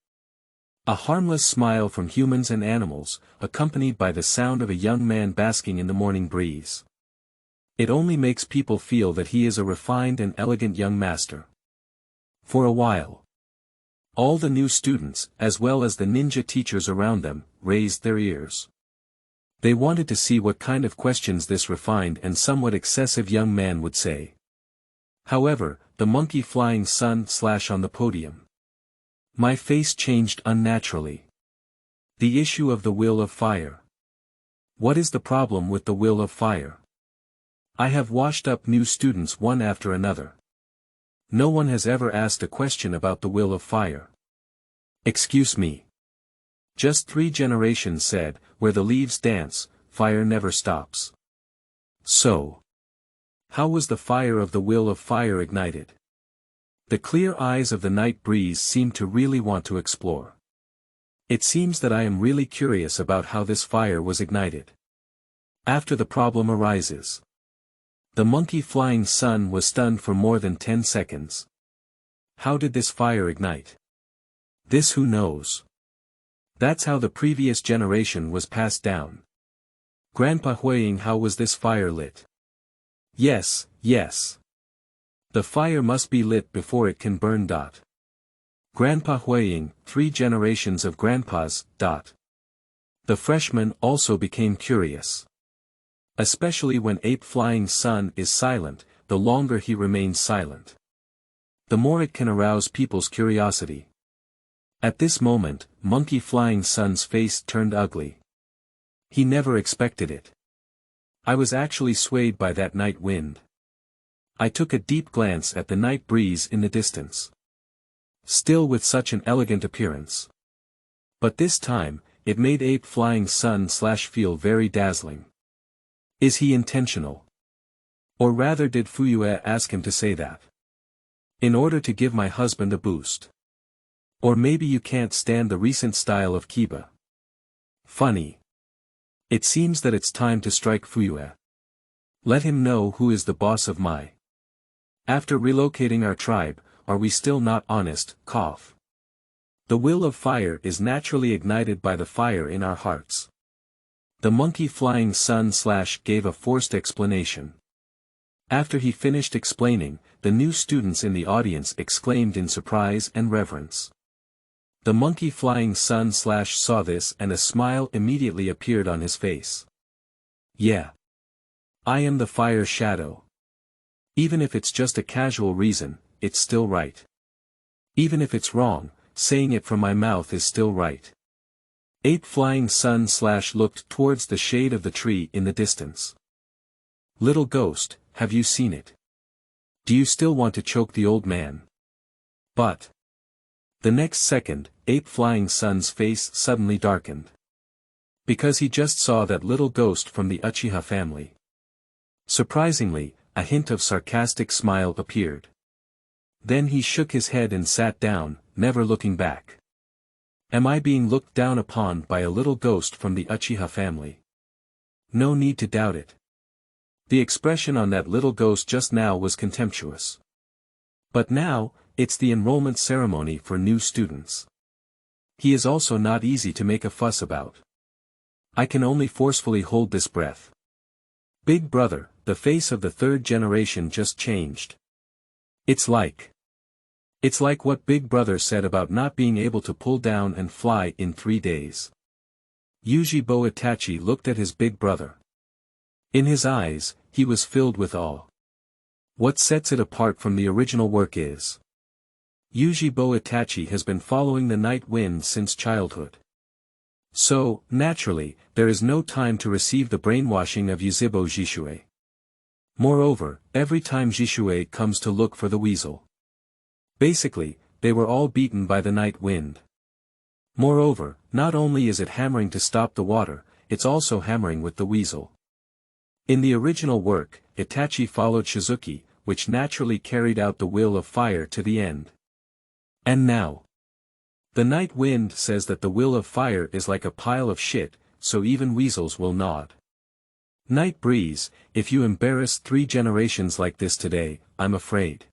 A harmless smile from humans and animals, accompanied by the sound of a young man basking in the morning breeze. It only makes people feel that he is a refined and elegant young master. For a while. All the new students, as well as the ninja teachers around them, raised their ears. They wanted to see what kind of questions this refined and somewhat excessive young man would say. However, the monkey flying sun slash on the podium. My face changed unnaturally. The issue of the will of fire. What is the problem with the will of fire? I have washed up new students one after another. No one has ever asked a question about the will of fire. Excuse me. Just 3 generations said, where the leaves dance, fire never stops. So. How was the fire of the will of fire ignited? The clear eyes of the night breeze seem to really want to explore. It seems that I am really curious about how this fire was ignited. After the problem arises. The monkey flying sun was stunned for more than 10 seconds. How did this fire ignite? This who knows. That's how the previous generation was passed down. Grandpa Huiying, how was this fire lit? Yes, yes. The fire must be lit before it can burn. Grandpa Huiying, 3 generations of grandpas. The freshman also became curious. Especially when ape flying sun is silent, the longer he remains silent, the more it can arouse people's curiosity. At this moment, monkey flying sun's face turned ugly. He never expected it. I was actually swayed by that night wind. I took a deep glance at the night breeze in the distance. Still with such an elegant appearance. But this time, it made ape flying sun feel very dazzling. Is he intentional? Or rather did Fuyue ask him to say that? In order to give my husband a boost. Or maybe you can't stand the recent style of Kiba. Funny. It seems that it's time to strike Fuyue. Let him know who is the boss of my. After relocating our tribe, are we still not honest? Cough. The will of fire is naturally ignited by the fire in our hearts. The monkey flying sun gave a forced explanation. After he finished explaining, the new students in the audience exclaimed in surprise and reverence. The monkey flying sun saw this and a smile immediately appeared on his face. Yeah. I am the fire shadow. Even if it's just a casual reason, it's still right. Even if it's wrong, saying it from my mouth is still right. Ape flying sun looked towards the shade of the tree in the distance. Little ghost, have you seen it? Do you still want to choke the old man? But. The next second, ape flying sun's face suddenly darkened. Because he just saw that little ghost from the Uchiha family. Surprisingly, a hint of sarcastic smile appeared. Then he shook his head and sat down, never looking back. Am I being looked down upon by a little ghost from the Uchiha family? No need to doubt it. The expression on that little ghost just now was contemptuous. But now, it's the enrollment ceremony for new students. He is also not easy to make a fuss about. I can only forcefully hold this breath. Big brother, the face of the 3rd generation just changed. It's like what Big Brother said about not being able to pull down and fly in 3 days. Uchiha Itachi looked at his big brother. In his eyes, he was filled with awe. What sets it apart from the original work is Uchiha Itachi has been following the night wind since childhood. So, naturally, there is no time to receive the brainwashing of Yuzhibo Jishue. Moreover, every time Jishue comes to look for the weasel. Basically, they were all beaten by the night wind. Moreover, not only is it hammering to stop the water, it's also hammering with the weasel. In the original work, Itachi followed Shizuki, which naturally carried out the will of fire to the end. And now, the night wind says that the will of fire is like a pile of shit, so even weasels will nod. Night breeze, if you embarrass 3 generations like this today, I'm afraid.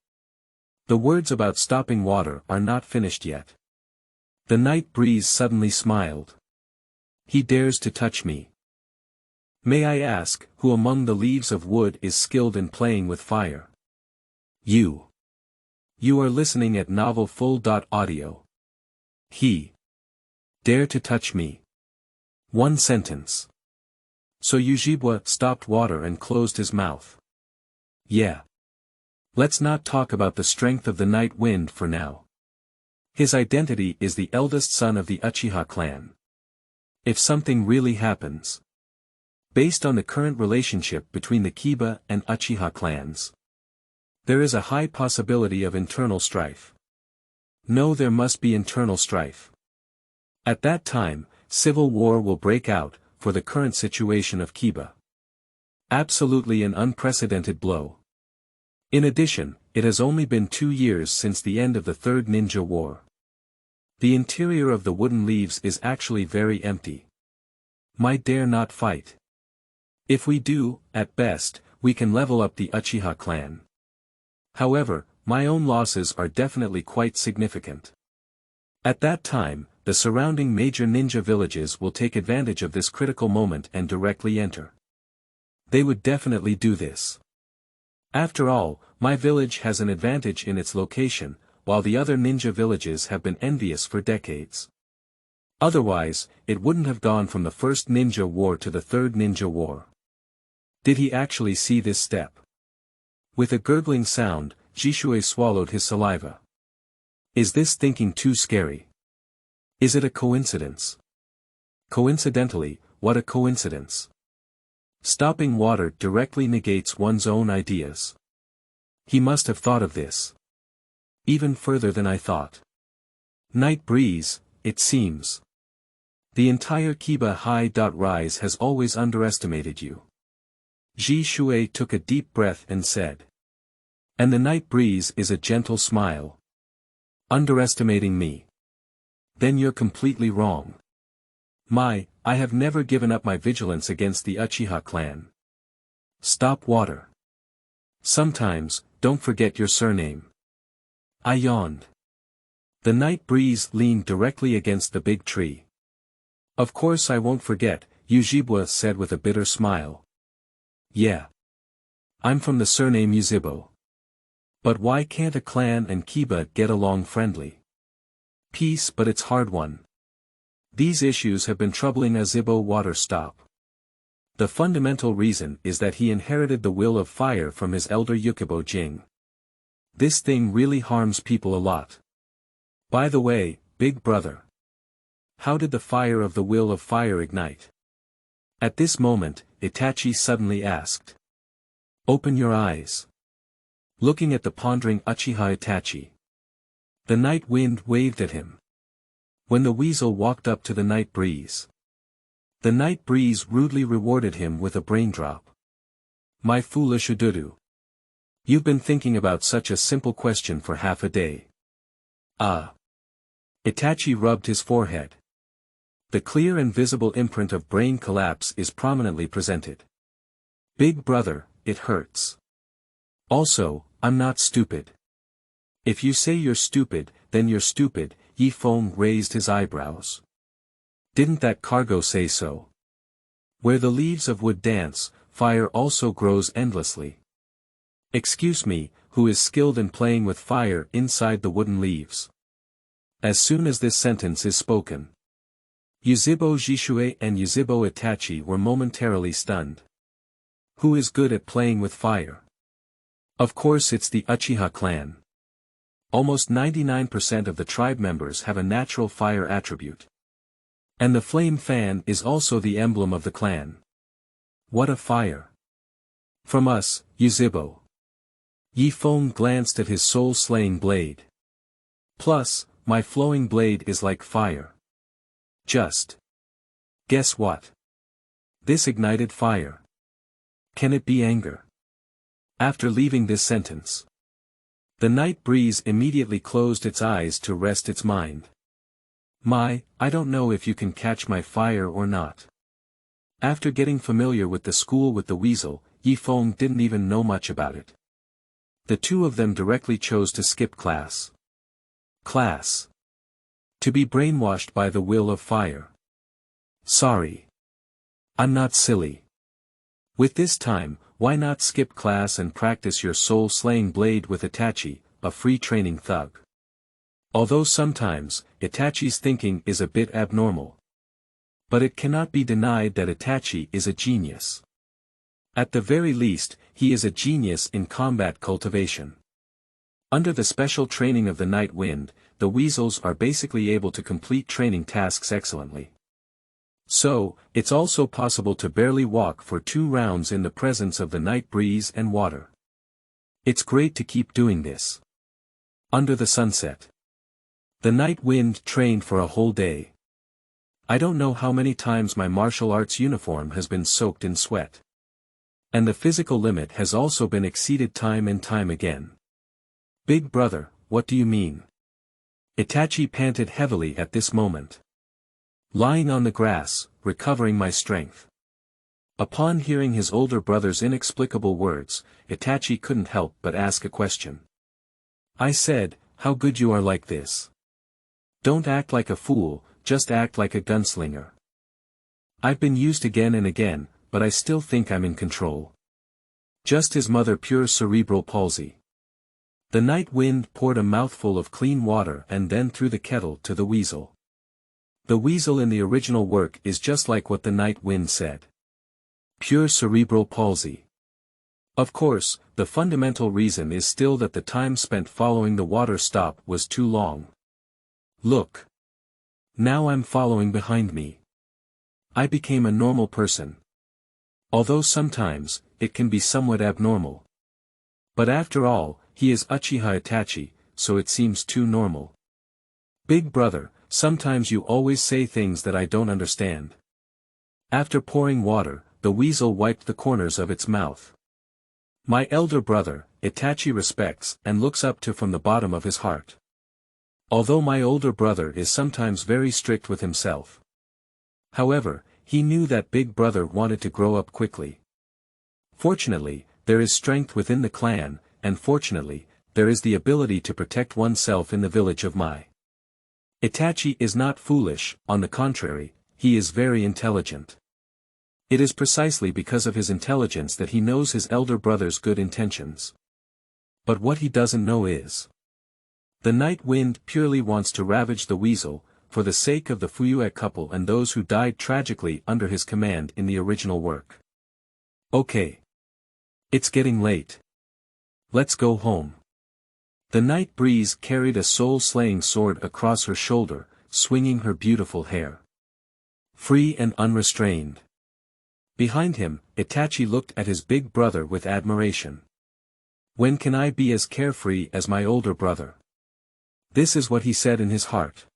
The words about stopping water are not finished yet. The night breeze suddenly smiled. He dares to touch me. May I ask, who among the leaves of wood is skilled in playing with fire? You. You are listening at Novel Full.audio. He. Dare to touch me. 1 sentence. So Uchiha stopped water and closed his mouth. Yeah. Let's not talk about the strength of the night wind for now. His identity is the eldest son of the Uchiha clan. If something really happens, based on the current relationship between the Kiba and Uchiha clans, there is a high possibility of internal strife. No, there must be internal strife. At that time, civil war will break out, for the current situation of Kiba. Absolutely an unprecedented blow. In addition, it has only been 2 years since the end of the Third Ninja War. The interior of the wooden leaves is actually very empty. Might dare not fight. If we do, at best, we can level up the Uchiha clan. However, my own losses are definitely quite significant. At that time, the surrounding major ninja villages will take advantage of this critical moment and directly enter. They would definitely do this. After all, my village has an advantage in its location, while the other ninja villages have been envious for decades. Otherwise, it wouldn't have gone from the First Ninja War to the Third Ninja War. Did he actually see this step? With a gurgling sound, Jishue swallowed his saliva. Is this thinking too scary? Is it a coincidence? Coincidentally, what a coincidence. Stopping water directly negates one's own ideas. He must have thought of this. Even further than I thought. Night breeze, it seems. The entire Kiba High.Rise has always underestimated you. Jishue took a deep breath and said. And the night breeze is a gentle smile. Underestimating me. Then you're completely wrong. I have never given up my vigilance against the Uchiha clan. Stop water. Sometimes, don't forget your surname. I yawned. The night breeze leaned directly against the big tree. Of course I won't forget, Ujibwa said with a bitter smile. Yeah. I'm from the surname Uzibo. But why can't a clan and Kiba get along friendly? Peace, but it's hard one. These issues have been troubling Uzibo water stop. The fundamental reason is that he inherited the will of fire from his elder Yukibo Jing. This thing really harms people a lot. By the way, big brother. How did the fire of the will of fire ignite? At this moment, Itachi suddenly asked. Open your eyes. Looking at the pondering Uchiha Itachi. The night wind waved at him. When the weasel walked up to the night breeze. The night breeze rudely rewarded him with a braindrop. My foolish Oudoudou. You've been thinking about such a simple question for half a day. Ah. Itachi rubbed his forehead. The clear and visible imprint of brain collapse is prominently presented. Big brother, it hurts. Also, I'm not stupid. If you say you're stupid, then you're stupid, Yi Feng raised his eyebrows. Didn't that cargo say so? Where the leaves of wood dance, fire also grows endlessly. Excuse me, who is skilled in playing with fire inside the wooden leaves? As soon as this sentence is spoken. Uzibo Jishue and Uzibo Itachi were momentarily stunned. Who is good at playing with fire? Of course it's the Uchiha clan. Almost 99% of the tribe members have a natural fire attribute. And the flame fan is also the emblem of the clan. What a fire! From us, Uzibo. Yi Feng glanced at his soul-slaying blade. Plus, my flowing blade is like fire. Just. Guess what? This ignited fire. Can it be anger? After leaving this sentence. The night breeze immediately closed its eyes to rest its mind. I don't know if you can catch my fire or not. After getting familiar with the school with the weasel, Yi Feng didn't even know much about it. The two of them directly chose to skip class. Class. To be brainwashed by the will of fire. Sorry. I'm not silly. With this time, why not skip class and practice your soul-slaying blade with Itachi, a free training thug? Although sometimes, Itachi's thinking is a bit abnormal. But it cannot be denied that Itachi is a genius. At the very least, he is a genius in combat cultivation. Under the special training of the Night Wind, the weasels are basically able to complete training tasks excellently. So, it's also possible to barely walk for 2 rounds in the presence of the night breeze and water. It's great to keep doing this. Under the sunset. The night wind trained for a whole day. I don't know how many times my martial arts uniform has been soaked in sweat. And the physical limit has also been exceeded time and time again. Big brother, what do you mean? Itachi panted heavily at this moment. Lying on the grass, recovering my strength. Upon hearing his older brother's inexplicable words, Itachi couldn't help but ask a question. I said, how good you are like this. Don't act like a fool, just act like a gunslinger. I've been used again and again, but I still think I'm in control. Just his mother pure cerebral palsy. The night wind poured a mouthful of clean water and then threw the kettle to the weasel. The weasel in the original work is just like what the night wind said. Pure cerebral palsy. Of course, the fundamental reason is still that the time spent following the water stop was too long. Look. Now I'm following behind me. I became a normal person. Although sometimes, it can be somewhat abnormal. But after all, he is Uchiha Itachi, so it seems too normal. Big brother, sometimes you always say things that I don't understand. After pouring water, the weasel wiped the corners of its mouth. My elder brother, Itachi respects and looks up to from the bottom of his heart. Although my older brother is sometimes very strict with himself. However, he knew that big brother wanted to grow up quickly. Fortunately, there is strength within the clan, and fortunately, there is the ability to protect oneself in the village of Mai. Itachi is not foolish, on the contrary, he is very intelligent. It is precisely because of his intelligence that he knows his elder brother's good intentions. But what he doesn't know is, the night wind purely wants to ravage the weasel, for the sake of the Fuyue couple and those who died tragically under his command in the original work. Okay. It's getting late. Let's go home. The night breeze carried a soul-slaying sword across her shoulder, swinging her beautiful hair. Free and unrestrained. Behind him, Itachi looked at his big brother with admiration. When can I be as carefree as my older brother? This is what he said in his heart.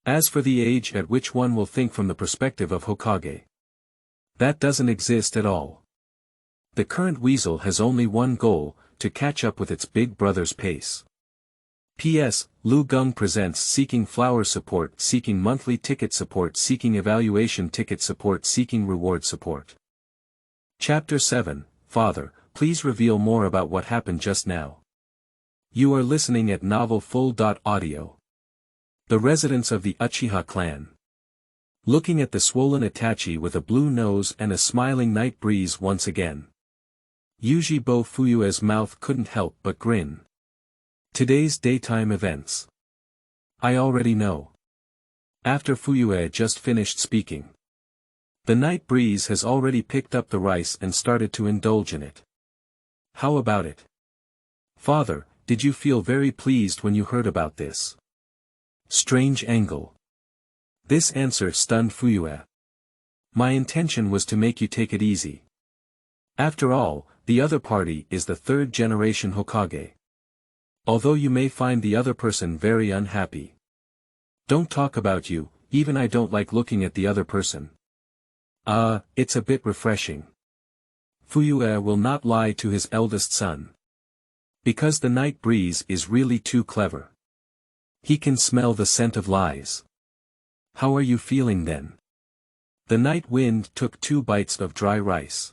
As for the age at which one will think from the perspective of Hokage, that doesn't exist at all. The current weasel has only one goal, to catch up with its big brother's pace. P.S. Lu Gung presents Seeking Flower Support, Seeking Monthly Ticket Support, Seeking Evaluation Ticket Support, Seeking Reward Support. Chapter 7, Father, please reveal more about what happened just now. You are listening at Novel Full.audio. The residents of the Uchiha clan. Looking at the swollen Itachi with a blue nose and a smiling night breeze once again. Uchiha Fuyue's mouth couldn't help but grin. Today's daytime events. I already know. After Fuyue just finished speaking. The night breeze has already picked up the rice and started to indulge in it. How about it? Father, did you feel very pleased when you heard about this? Strange angle. This answer stunned Fuyue. My intention was to make you take it easy. After all, the other party is the third generation Hokage. Although you may find the other person very unhappy. Don't talk about you, even I don't like looking at the other person. It's a bit refreshing. Fuyue will not lie to his eldest son. Because the night breeze is really too clever. He can smell the scent of lies. How are you feeling then? The night wind took 2 bites of dry rice.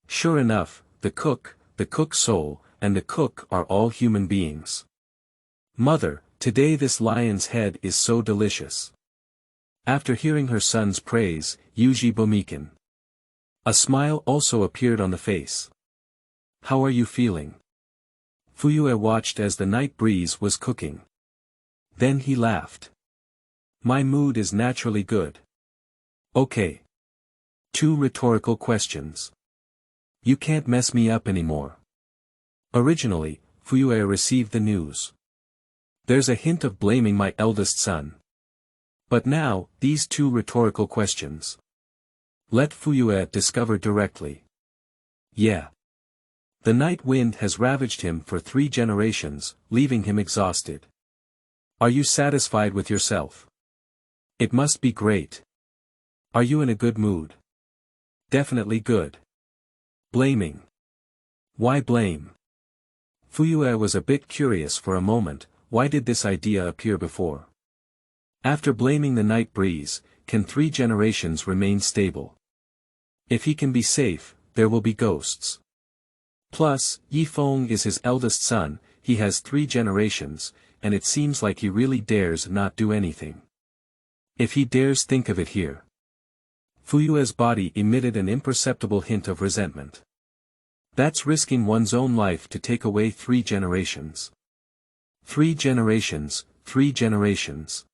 Sure enough, the cook's soul, and the cook are all human beings. Mother, today this lion's head is so delicious. After hearing her son's praise, Yuji Bomikin. A smile also appeared on the face. How are you feeling? Fuyue watched as the night breeze was cooking. Then he laughed. My mood is naturally good. Okay. 2 rhetorical questions. You can't mess me up anymore. Originally, Fuyue received the news. There's a hint of blaming my eldest son. But now, these 2 rhetorical questions. Let Fuyue discover directly. Yeah. The night wind has ravaged him for 3 generations, leaving him exhausted. Are you satisfied with yourself? It must be great. Are you in a good mood? Definitely good. Blaming. Why blame? Fuyue was a bit curious for a moment. Why did this idea appear before? After blaming the night breeze, can 3 generations remain stable? If he can be safe, there will be ghosts. Plus, Yifeng is his eldest son, he has 3 generations, and it seems like he really dares not do anything. If he dares think of it here. Fuyue's body emitted an imperceptible hint of resentment. That's risking one's own life to take away 3 generations. 3 generations, 3 generations.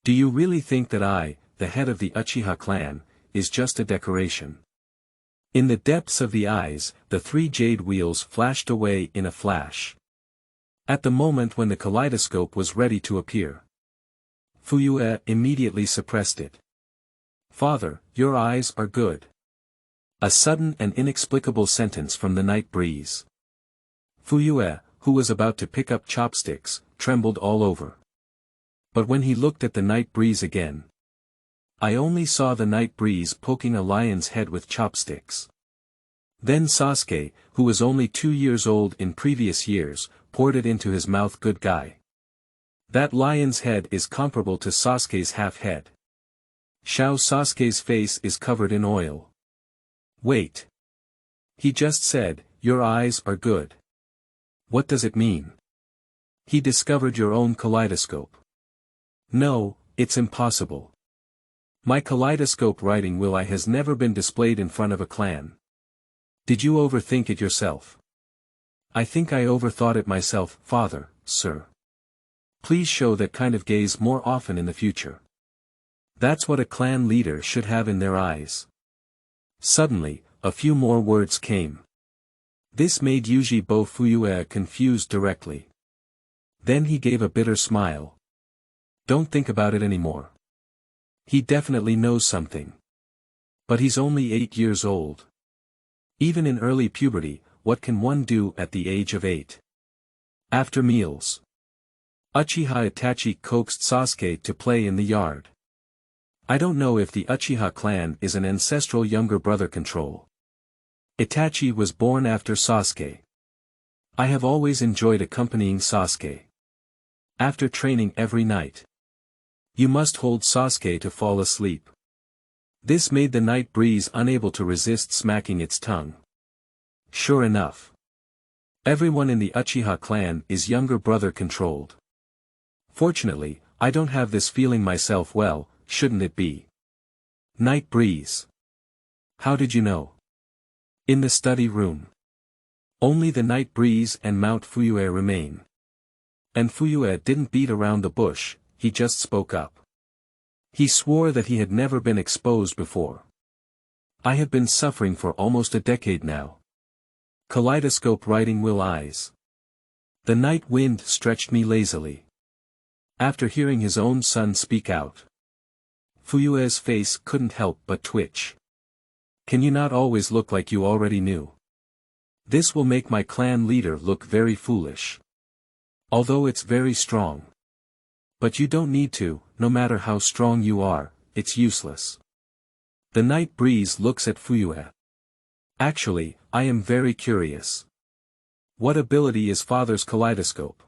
Do you really think that I, the head of the Uchiha clan, is just a decoration? In the depths of the eyes, the 3 jade wheels flashed away in a flash. At the moment when the kaleidoscope was ready to appear, Fuyue immediately suppressed it. Father, your eyes are good. A sudden and inexplicable sentence from the night breeze. Fuyue, who was about to pick up chopsticks, trembled all over. But when he looked at the night breeze again, I only saw the night breeze poking a lion's head with chopsticks. Then Sasuke, who was only 2 years old in previous years, poured it into his mouth. Good guy. That lion's head is comparable to Sasuke's half-head. Xiao Sasuke's face is covered in oil. Wait. He just said, your eyes are good. What does it mean? He discovered your own kaleidoscope. No, it's impossible. My kaleidoscope writing will I has never been displayed in front of a clan. Did you overthink it yourself? I think I overthought it myself, father, sir. Please show that kind of gaze more often in the future. That's what a clan leader should have in their eyes. Suddenly, a few more words came. This made Uchiha Fuyue confused directly. Then he gave a bitter smile. Don't think about it anymore. He definitely knows something. But he's only 8 years old. Even in early puberty, what can one do at the age of 8? After meals, Uchiha Itachi coaxed Sasuke to play in the yard. I don't know if the Uchiha clan is an ancestral younger brother control. Itachi was born after Sasuke. I have always enjoyed accompanying Sasuke. After training every night, you must hold Sasuke to fall asleep. This made the night breeze unable to resist smacking its tongue. Sure enough, everyone in the Uchiha clan is younger brother controlled. Fortunately, I don't have this feeling myself. Well, shouldn't it be? Night breeze. How did you know? In the study room. Only the night breeze and Mount Fuyue remain. And Fuyue didn't beat around the bush, he just spoke up. He swore that he had never been exposed before. I have been suffering for almost a decade now. Kaleidoscope writing will eyes. The night wind stretched me lazily. After hearing his own son speak out, Fuyue's face couldn't help but twitch. Can you not always look like you already knew? This will make my clan leader look very foolish. Although it's very strong. But you don't need to, no matter how strong you are, it's useless. The night breeze looks at Fuyue. Actually, I am very curious. What ability is father's kaleidoscope?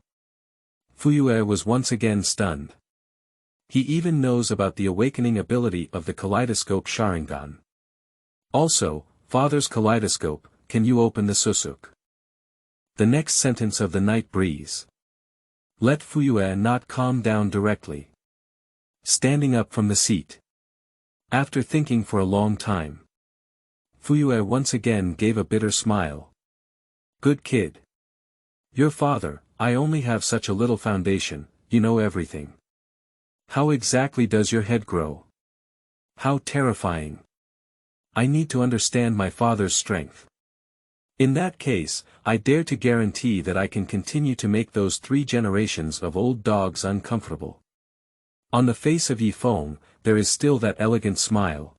Fuyue was once again stunned. He even knows about the awakening ability of the kaleidoscope Sharingan. Also, father's kaleidoscope, can you open the Susuk? The next sentence of the night breeze. Let Fuyue not calm down directly. Standing up from the seat. After thinking for a long time, Fuyue once again gave a bitter smile. Good kid. Your father, I only have such a little foundation, you know everything. How exactly does your head grow? How terrifying. I need to understand my father's strength. In that case, I dare to guarantee that I can continue to make those 3 generations of old dogs uncomfortable. On the face of Yifeng, there is still that elegant smile.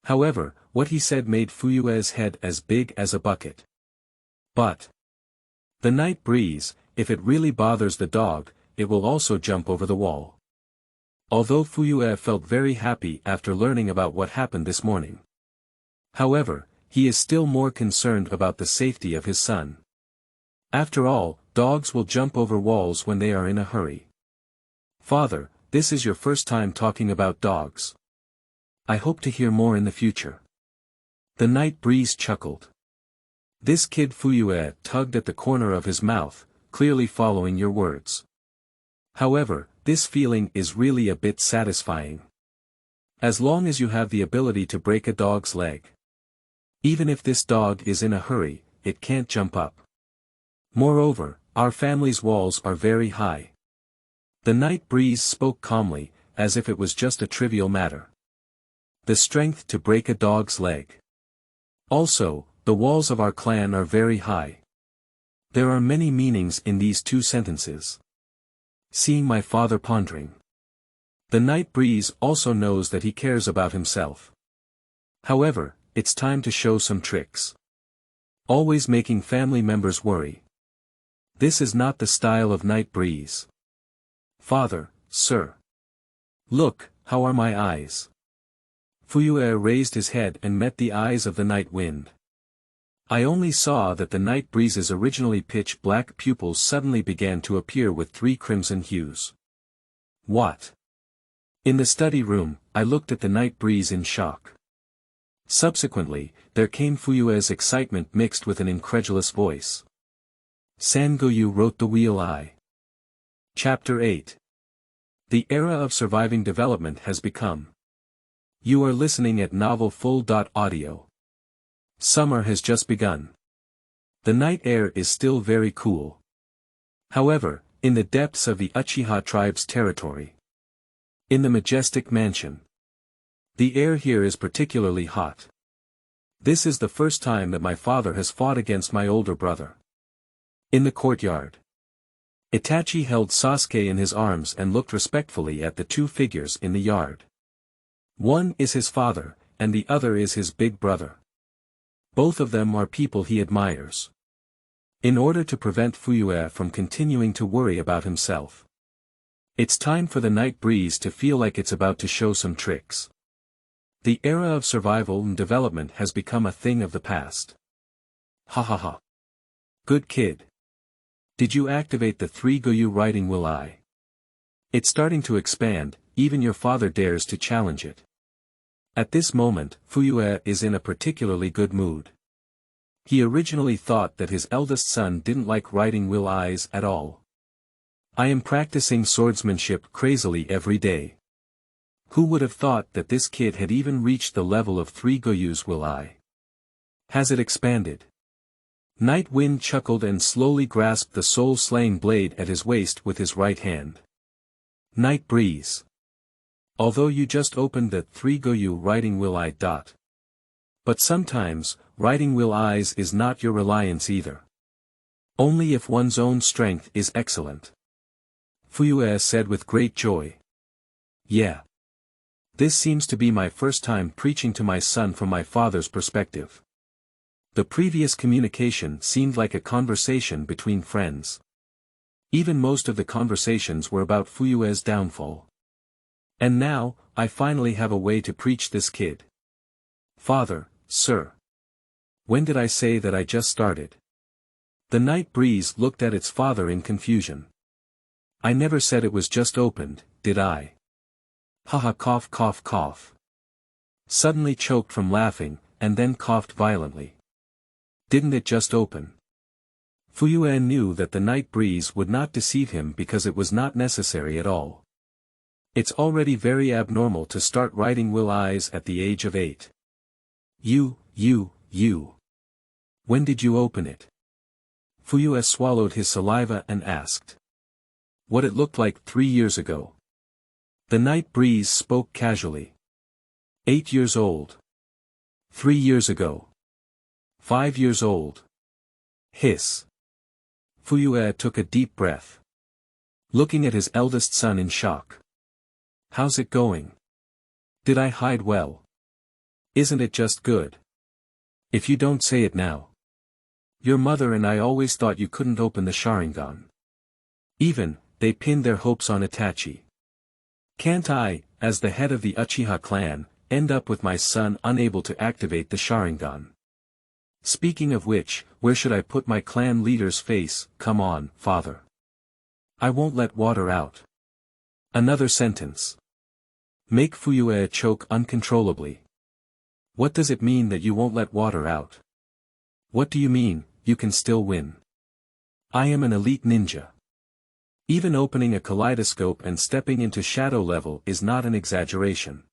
However, what he said made Fuyue's head as big as a bucket. But the night breeze, if it really bothers the dog, it will also jump over the wall. Although Fuyue felt very happy after learning about what happened this morning. However, he is still more concerned about the safety of his son. After all, dogs will jump over walls when they are in a hurry. Father, this is your first time talking about dogs. I hope to hear more in the future. The night breeze chuckled. This kid Fuyue tugged at the corner of his mouth, clearly following your words. However, this feeling is really a bit satisfying. As long as you have the ability to break a dog's leg. Even if this dog is in a hurry, it can't jump up. Moreover, our family's walls are very high. The night breeze spoke calmly, as if it was just a trivial matter. The strength to break a dog's leg. Also, the walls of our clan are very high. There are many meanings in these two sentences. Seeing my father pondering. The night breeze also knows that he cares about himself. However, it's time to show some tricks. Always making family members worry. This is not the style of night breeze. Father, sir. Look, how are my eyes? Fuyue raised his head and met the eyes of the night wind. I only saw that the night breeze's originally pitch-black pupils suddenly began to appear with 3 crimson hues. What? In the study room, I looked at the night breeze in shock. Subsequently, there came Fuyue's excitement mixed with an incredulous voice. Sangoyu wrote the wheel I. Chapter 8. The era of surviving development has become. You are listening at novelfull.audio. Summer has just begun. The night air is still very cool. However, in the depths of the Uchiha tribe's territory. In the majestic mansion. The air here is particularly hot. This is the first time that my father has fought against my older brother. In the courtyard. Itachi held Sasuke in his arms and looked respectfully at the 2 figures in the yard. One is his father, and the other is his big brother. Both of them are people he admires. In order to prevent Fuyue from continuing to worry about himself. It's time for the night breeze to feel like it's about to show some tricks. The era of survival and development has become a thing of the past. Ha ha ha. Good kid. Did you activate the 3 Goyu riding will I? It's starting to expand, even your father dares to challenge it. At this moment, Fuyue is in a particularly good mood. He originally thought that his eldest son didn't like riding will I's at all. I am practicing swordsmanship crazily every day. Who would have thought that this kid had even reached the level of 3 Goyu's will I? Has it expanded? Night Wind chuckled and slowly grasped the soul-slaying blade at his waist with his right hand. Night Breeze. Although you just opened the 3 Goyu riding will I. But sometimes, riding will I's is not your reliance either. Only if one's own strength is excellent. Fuyue said with great joy. Yeah. This seems to be my first time preaching to my son from my father's perspective. The previous communication seemed like a conversation between friends. Even most of the conversations were about Fuyue's downfall. And now, I finally have a way to preach this kid. Father, sir. When did I say that I just started? The night breeze looked at its father in confusion. I never said it was just opened, did I? Haha cough cough cough. Suddenly choked from laughing, and then coughed violently. Didn't it just open? Fuyue knew that the night breeze would not deceive him because it was not necessary at all. It's already very abnormal to start writing will I's at the age of 8. You. When did you open it? Fuyue swallowed his saliva and asked. What it looked like 3 years ago. The night breeze spoke casually. 8 years old. 3 years ago. 5 years old. Hiss. Fuyue took a deep breath. Looking at his eldest son in shock. How's it going? Did I hide well? Isn't it just good? If you don't say it now. Your mother and I always thought you couldn't open the Sharingan. Even, they pinned their hopes on Itachi. Can't I, as the head of the Uchiha clan, end up with my son unable to activate the Sharingan? Speaking of which, where should I put my clan leader's face? Come on, father. I won't let water out. Another sentence. Make Fuyue choke uncontrollably. What does it mean that you won't let water out? What do you mean, you can still win? I am an elite ninja. Even opening a kaleidoscope and stepping into shadow level is not an exaggeration.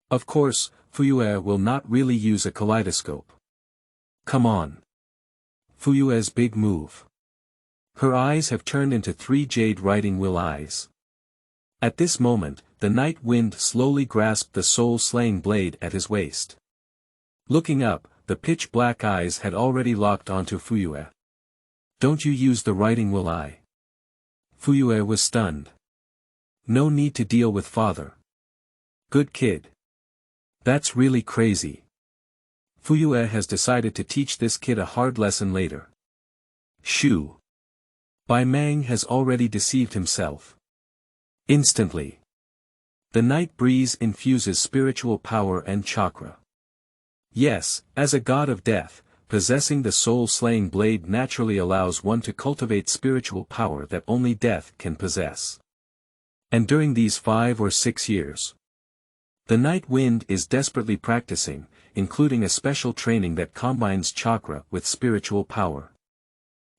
Of course, Fuyue will not really use a kaleidoscope. Come on. Fuyue's big move. Her eyes have turned into 3 jade riding will eyes. At this moment, the night wind slowly grasped the soul-slaying blade at his waist. Looking up, the pitch-black eyes had already locked onto Fuyue. Don't you use the riding will eye. Fuyue was stunned. No need to deal with father. Good kid. That's really crazy. Fuyue has decided to teach this kid a hard lesson later. Shoo. Bai Mang has already deceived himself. Instantly. The night breeze infuses spiritual power and chakra. Yes, as a god of death, possessing the soul-slaying blade naturally allows one to cultivate spiritual power that only death can possess. And during these 5 or 6 years, the night wind is desperately practicing, including a special training that combines chakra with spiritual power.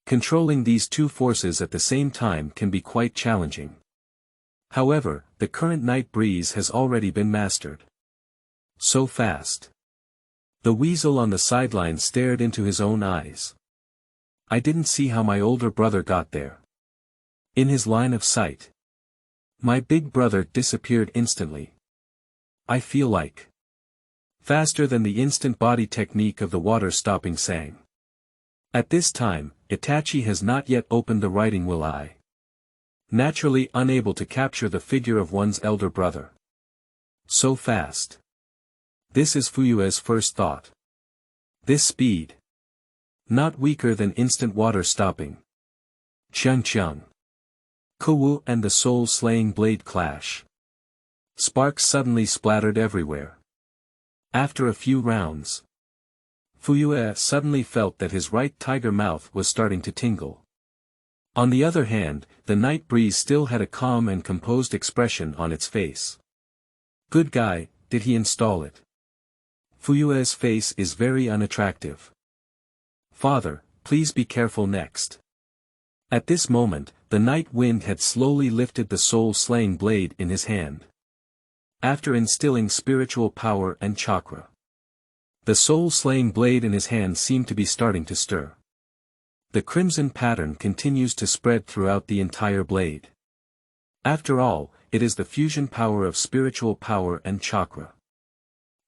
Controlling these two forces at the same time can be quite challenging. However, the current night breeze has already been mastered. So fast. The weasel on the sideline stared into his own eyes. I didn't see how my older brother got there. In his line of sight. My big brother disappeared instantly. I feel like. Faster than the instant body technique of the water-stopping sang. At this time, Itachi has not yet opened the riding will eye. Naturally unable to capture the figure of one's elder brother. So fast. This is Fuyue's first thought. This speed. Not weaker than instant water stopping. Chung chung. Kuwu and the soul-slaying blade clash. Sparks suddenly splattered everywhere. After a few rounds, Fuyue suddenly felt that his right tiger mouth was starting to tingle. On the other hand, the night breeze still had a calm and composed expression on its face. Good guy, did he install it? Fuyue's face is very unattractive. Father, please be careful next. At this moment, the night wind had slowly lifted the soul-slaying blade in his hand. After instilling spiritual power and chakra, the soul-slaying blade in his hand seemed to be starting to stir. The crimson pattern continues to spread throughout the entire blade. After all, it is the fusion power of spiritual power and chakra.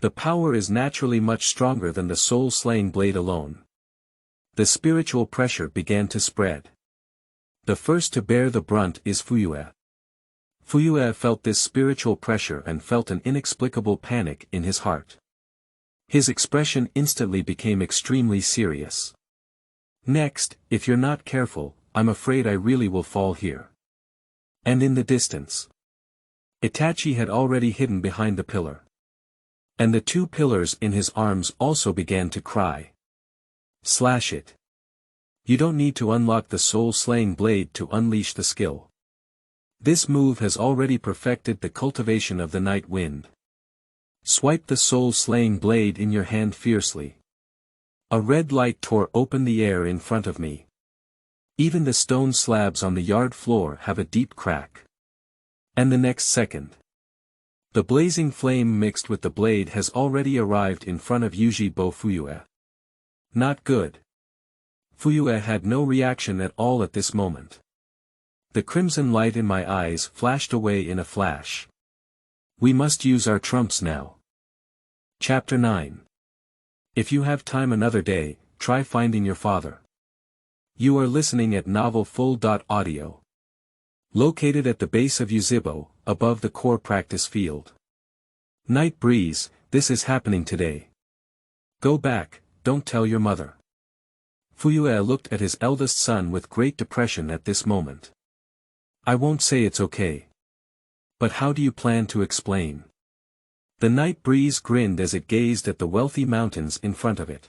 The power is naturally much stronger than the soul-slaying blade alone. The spiritual pressure began to spread. The first to bear the brunt is Fuyue. Fuyue felt this spiritual pressure and felt an inexplicable panic in his heart. His expression instantly became extremely serious. Next, if you're not careful, I'm afraid I really will fall here. And in the distance, Itachi had already hidden behind the pillar. And the 2 pillars in his arms also began to cry. Slash it. You don't need to unlock the soul-slaying blade to unleash the skill. This move has already perfected the cultivation of the night wind. Swipe the soul-slaying blade in your hand fiercely. A red light tore open the air in front of me. Even the stone slabs on the yard floor have a deep crack. And the next second, the blazing flame mixed with the blade has already arrived in front of Uchiha Fuyue. Not good. Fuyue had no reaction at all at this moment. The crimson light in my eyes flashed away in a flash. We must use our trumps now. Chapter 9. If you have time another day, try finding your father. You are listening at novelfull.audio. Located at the base of Uchiha, above the core practice field. Night breeze, this is happening today. Go back, don't tell your mother. Fuyue looked at his eldest son with great depression at this moment. I won't say it's okay. But how do you plan to explain? The night breeze grinned as it gazed at the wealthy mountains in front of it.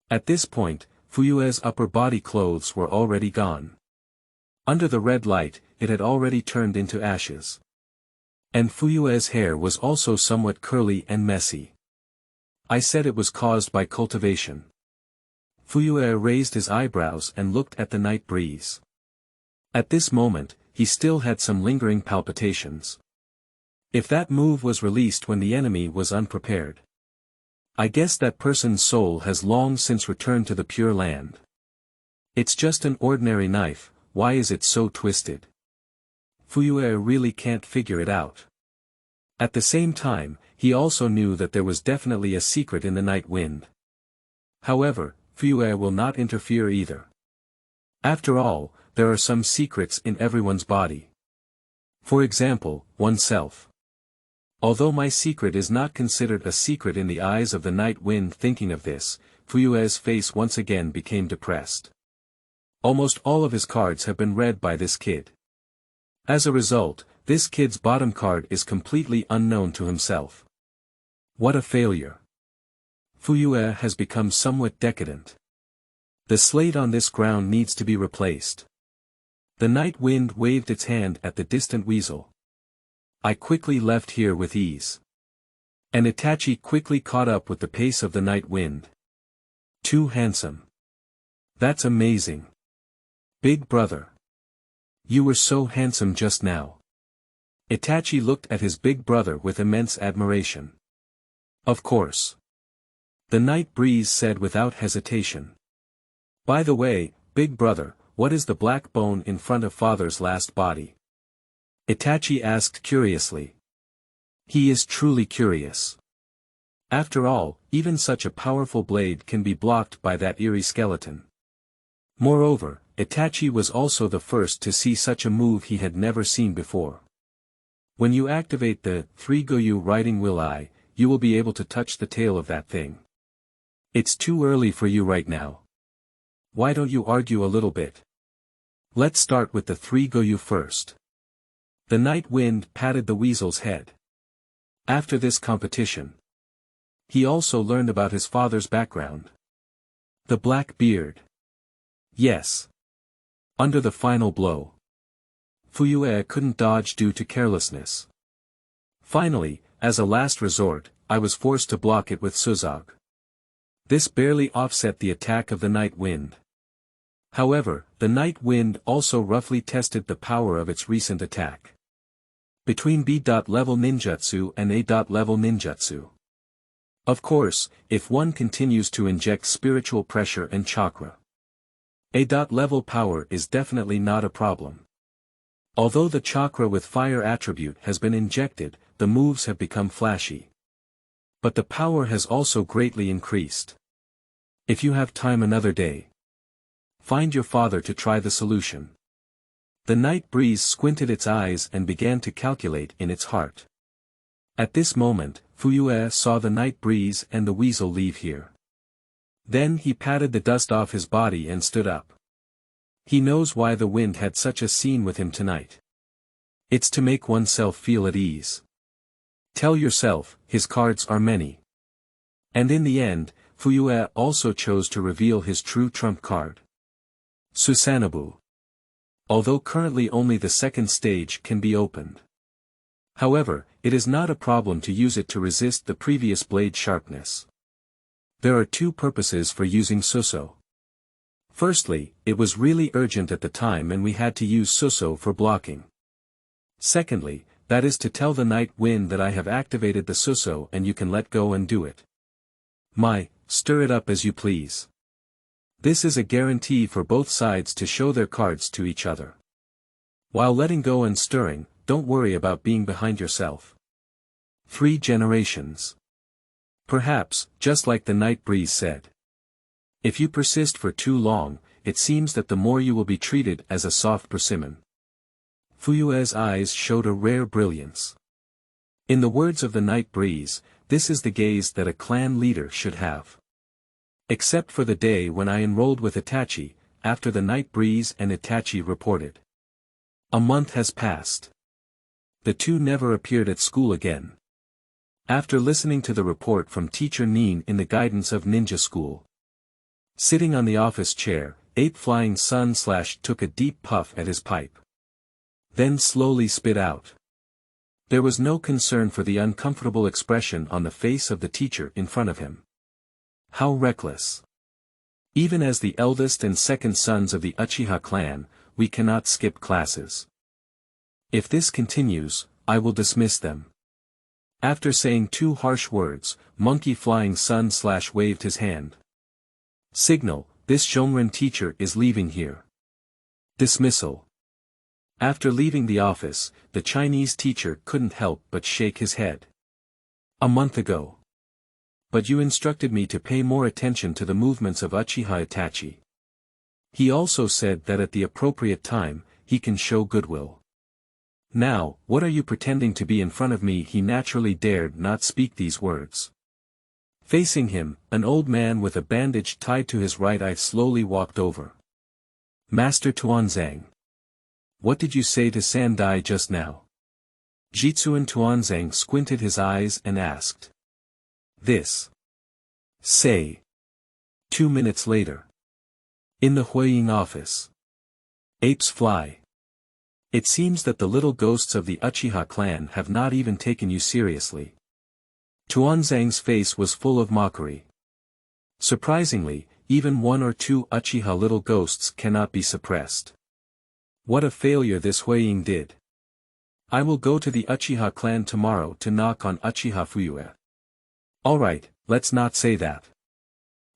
At this point, Fuyue's upper body clothes were already gone. Under the red light, it had already turned into ashes. And Fuyue's hair was also somewhat curly and messy. I said it was caused by cultivation. Fuyue raised his eyebrows and looked at the night breeze. At this moment, he still had some lingering palpitations. If that move was released when the enemy was unprepared, I guess that person's soul has long since returned to the Pure Land. It's just an ordinary knife, why is it so twisted? Fuyue really can't figure it out. At the same time, he also knew that there was definitely a secret in the night wind. However, Fuyue will not interfere either. After all, there are some secrets in everyone's body. For example, oneself. Although my secret is not considered a secret in the eyes of the night wind, thinking of this, Fuyue's face once again became depressed. Almost all of his cards have been read by this kid. As a result, this kid's bottom card is completely unknown to himself. What a failure. Fuyue has become somewhat decadent. The slate on this ground needs to be replaced. The night wind waved its hand at the distant weasel. I quickly left here with ease. And Itachi quickly caught up with the pace of the night wind. Too handsome. That's amazing. Big brother. You were so handsome just now. Itachi looked at his big brother with immense admiration. Of course. The night breeze said without hesitation. By the way, big brother, what is the black bone in front of father's last body? Itachi asked curiously. He is truly curious. After all, even such a powerful blade can be blocked by that eerie skeleton. Moreover, Itachi was also the first to see such a move he had never seen before. When you activate the 3-Goyu riding will eye, you will be able to touch the tail of that thing. It's too early for you right now. Why don't you argue a little bit? Let's start with the 3-Goyu first. The night wind patted the weasel's head. After this competition, he also learned about his father's background. The black beard. Yes. Under the final blow, Fuyue couldn't dodge due to carelessness. Finally, as a last resort, I was forced to block it with Suzog. This barely offset the attack of the night wind. However, the night wind also roughly tested the power of its recent attack. Between B.level ninjutsu and A.level ninjutsu. Of course, if one continues to inject spiritual pressure and chakra, A.level power is definitely not a problem. Although the chakra with fire attribute has been injected, the moves have become flashy. But the power has also greatly increased. If you have time another day, find your father to try the solution. The night breeze squinted its eyes and began to calculate in its heart. At this moment, Fuyue saw the night breeze and the weasel leave here. Then he patted the dust off his body and stood up. He knows why the wind had such a scene with him tonight. It's to make oneself feel at ease. Tell yourself, his cards are many. And in the end, Fuyue also chose to reveal his true trump card. Susanoo. Although currently only the second stage can be opened. However, it is not a problem to use it to resist the previous blade sharpness. There are two purposes for using Suso. Firstly, it was really urgent at the time and we had to use Suso for blocking. Secondly, that is to tell the night wind that I have activated the Suso and you can let go and do it. Stir it up as you please. This is a guarantee for both sides to show their cards to each other. While letting go and stirring, don't worry about being behind yourself. 3 generations. Perhaps, just like the night breeze said. If you persist for too long, it seems that the more you will be treated as a soft persimmon. Fuyue's eyes showed a rare brilliance. In the words of the night breeze, this is the gaze that a clan leader should have. Except for the day when I enrolled with Itachi, after the night breeze and Itachi reported. A month has passed. The two never appeared at school again. After listening to the report from teacher Nin in the guidance of ninja school, Sitting on the office chair, Ape Flying Sun / took a deep puff at his pipe. Then slowly spit out. There was no concern for the uncomfortable expression on the face of the teacher in front of him. How reckless. Even as the eldest and second sons of the Uchiha clan, we cannot skip classes. If this continues, I will dismiss them. After saying 2 harsh words, Monkey Flying Sun / waved his hand. Signal, this Zhongren teacher is leaving here. Dismissal. After leaving the office, the Chinese teacher couldn't help but shake his head. A month ago. But you instructed me to pay more attention to the movements of Uchiha Itachi. He also said that at the appropriate time, he can show goodwill. Now, what are you pretending to be in front of me? He naturally dared not speak these words. Facing him, an old man with a bandage tied to his right eye slowly walked over. Master Tuanzang. What did you say to Sandai just now? Jitsuan Tuanzang squinted his eyes and asked. This. Say. 2 minutes later. In the Huiying office. Apes fly. It seems that the little ghosts of the Uchiha clan have not even taken you seriously. Tuanzang's face was full of mockery. Surprisingly, even 1 or 2 Uchiha little ghosts cannot be suppressed. What a failure this Huiying did. I will go to the Uchiha clan tomorrow to knock on Uchiha Fuyue. Alright, let's not say that.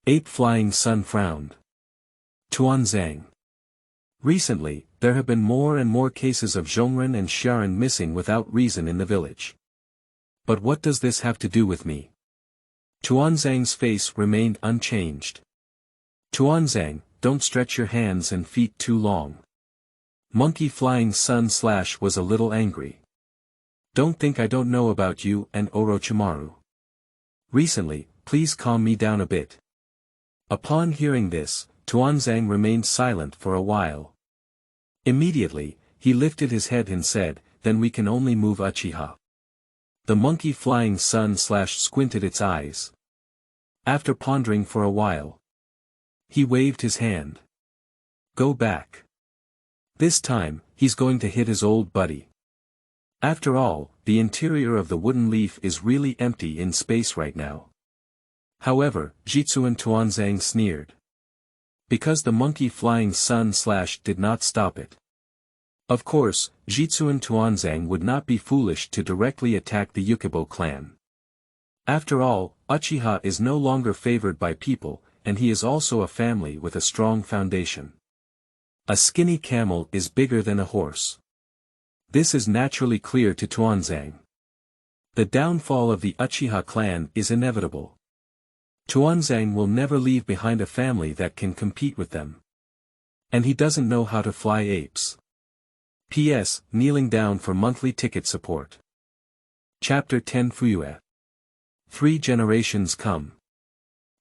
Ape Flying Sun frowned. Tuanzang. Recently, there have been more and more cases of Zhongren and Xiaran missing without reason in the village. But what does this have to do with me? Tuanzang's face remained unchanged. Tuanzang, don't stretch your hands and feet too long. Monkey Flying Sun / was a little angry. Don't think I don't know about you and Orochimaru. Recently, please calm me down a bit. Upon hearing this, Tuanzang remained silent for a while. Immediately, he lifted his head and said, then we can only move Uchiha. The Monkey Flying Sun / squinted its eyes. After pondering for a while, he waved his hand. Go back. This time, he's going to hit his old buddy. After all, the interior of the wooden leaf is really empty in space right now. However, Jitsuan Tuanzang sneered. Because the Monkey Flying Sun / did not stop it. Of course, Jitsuan Tuanzang would not be foolish to directly attack the Yukibo clan. After all, Uchiha is no longer favored by people, and he is also a family with a strong foundation. A skinny camel is bigger than a horse. This is naturally clear to Tuanzang. The downfall of the Uchiha clan is inevitable. Tuanzang will never leave behind a family that can compete with them. And he doesn't know how to fly apes. P.S. Kneeling down for monthly ticket support. Chapter 10 Fuyue. 3 generations come.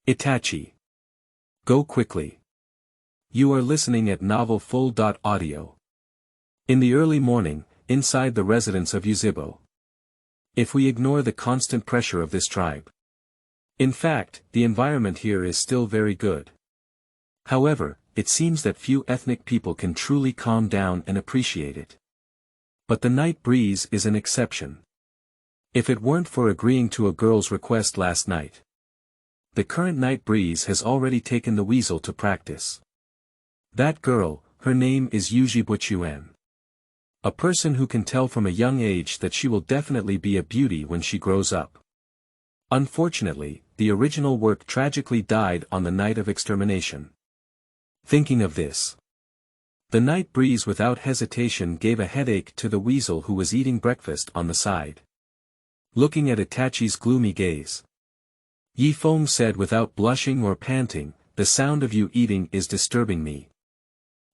Itachi. Go quickly. You are listening at Novel Full.audio. In the early morning, inside the residence of Uzibo. If we ignore the constant pressure of this tribe. In fact, the environment here is still very good. However, it seems that few ethnic people can truly calm down and appreciate it. But the night breeze is an exception. If it weren't for agreeing to a girl's request last night. The current night breeze has already taken the weasel to practice. That girl, her name is Ujibuchuan. A person who can tell from a young age that she will definitely be a beauty when she grows up. Unfortunately, the original work tragically died on the night of extermination. Thinking of this, the night breeze without hesitation gave a headache to the weasel who was eating breakfast on the side. Looking at Itachi's gloomy gaze, Yi Feng said without blushing or panting, the sound of you eating is disturbing me.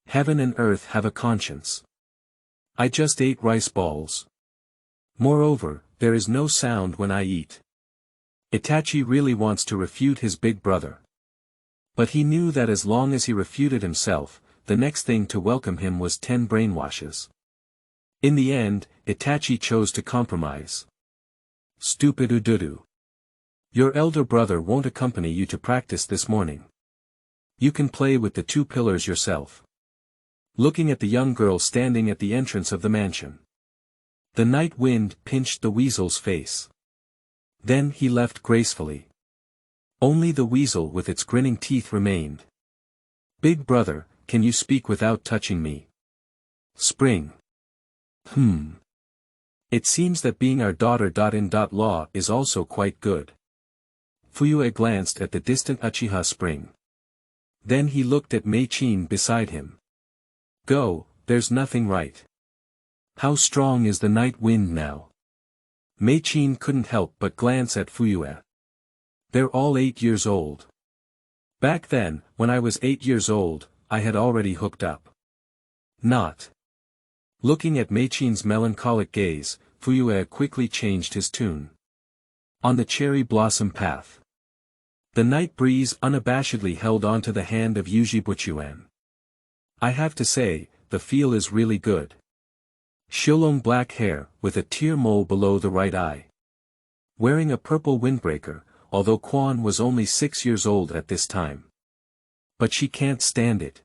Heaven and earth have a conscience. I just ate rice balls. Moreover, there is no sound when I eat. Itachi really wants to refute his big brother. But he knew that as long as he refuted himself, the next thing to welcome him was 10 brainwashes. In the end, Itachi chose to compromise. Stupid Oudoudou. Your elder brother won't accompany you to practice this morning. You can play with the two pillars yourself. Looking at the young girl standing at the entrance of the mansion. The night wind pinched the weasel's face. Then he left gracefully. Only the weasel with its grinning teeth remained. Big brother, can you speak without touching me? Spring. It seems that being our daughter-in-law is also quite good. Fuyue glanced at the distant Uchiha spring. Then he looked at Mei-chin beside him. Go, there's nothing right. How strong is the night wind now? Mei-chin couldn't help but glance at Fuyue. They're all 8 years old. Back then, when I was 8 years old, I had already hooked up. Not. Looking at Mei-chin's melancholic gaze, Fuyue quickly changed his tune. On the cherry blossom path. The night breeze unabashedly held onto the hand of Ujibuchuan. I have to say, the feel is really good. Shilong black hair, with a tear mole below the right eye. Wearing a purple windbreaker, although Quan was only 6 years old at this time. But she can't stand it.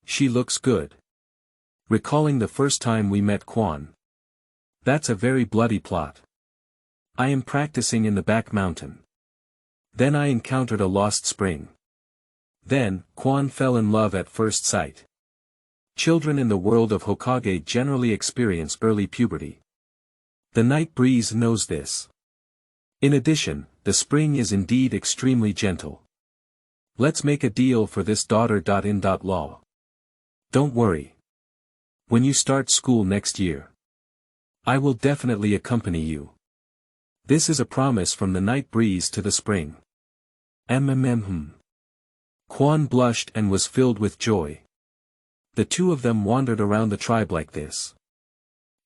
She looks good. Recalling the first time we met Quan. That's a very bloody plot. I am practicing in the back mountain. Then I encountered a lost spring. Then, Quan fell in love at first sight. Children in the world of Hokage generally experience early puberty. The night breeze knows this. In addition, the spring is indeed extremely gentle. Let's make a deal for this daughter-in-law. Don't worry. When you start school next year, I will definitely accompany you. This is a promise from the night breeze to the spring. Quan blushed and was filled with joy. The two of them wandered around the tribe like this.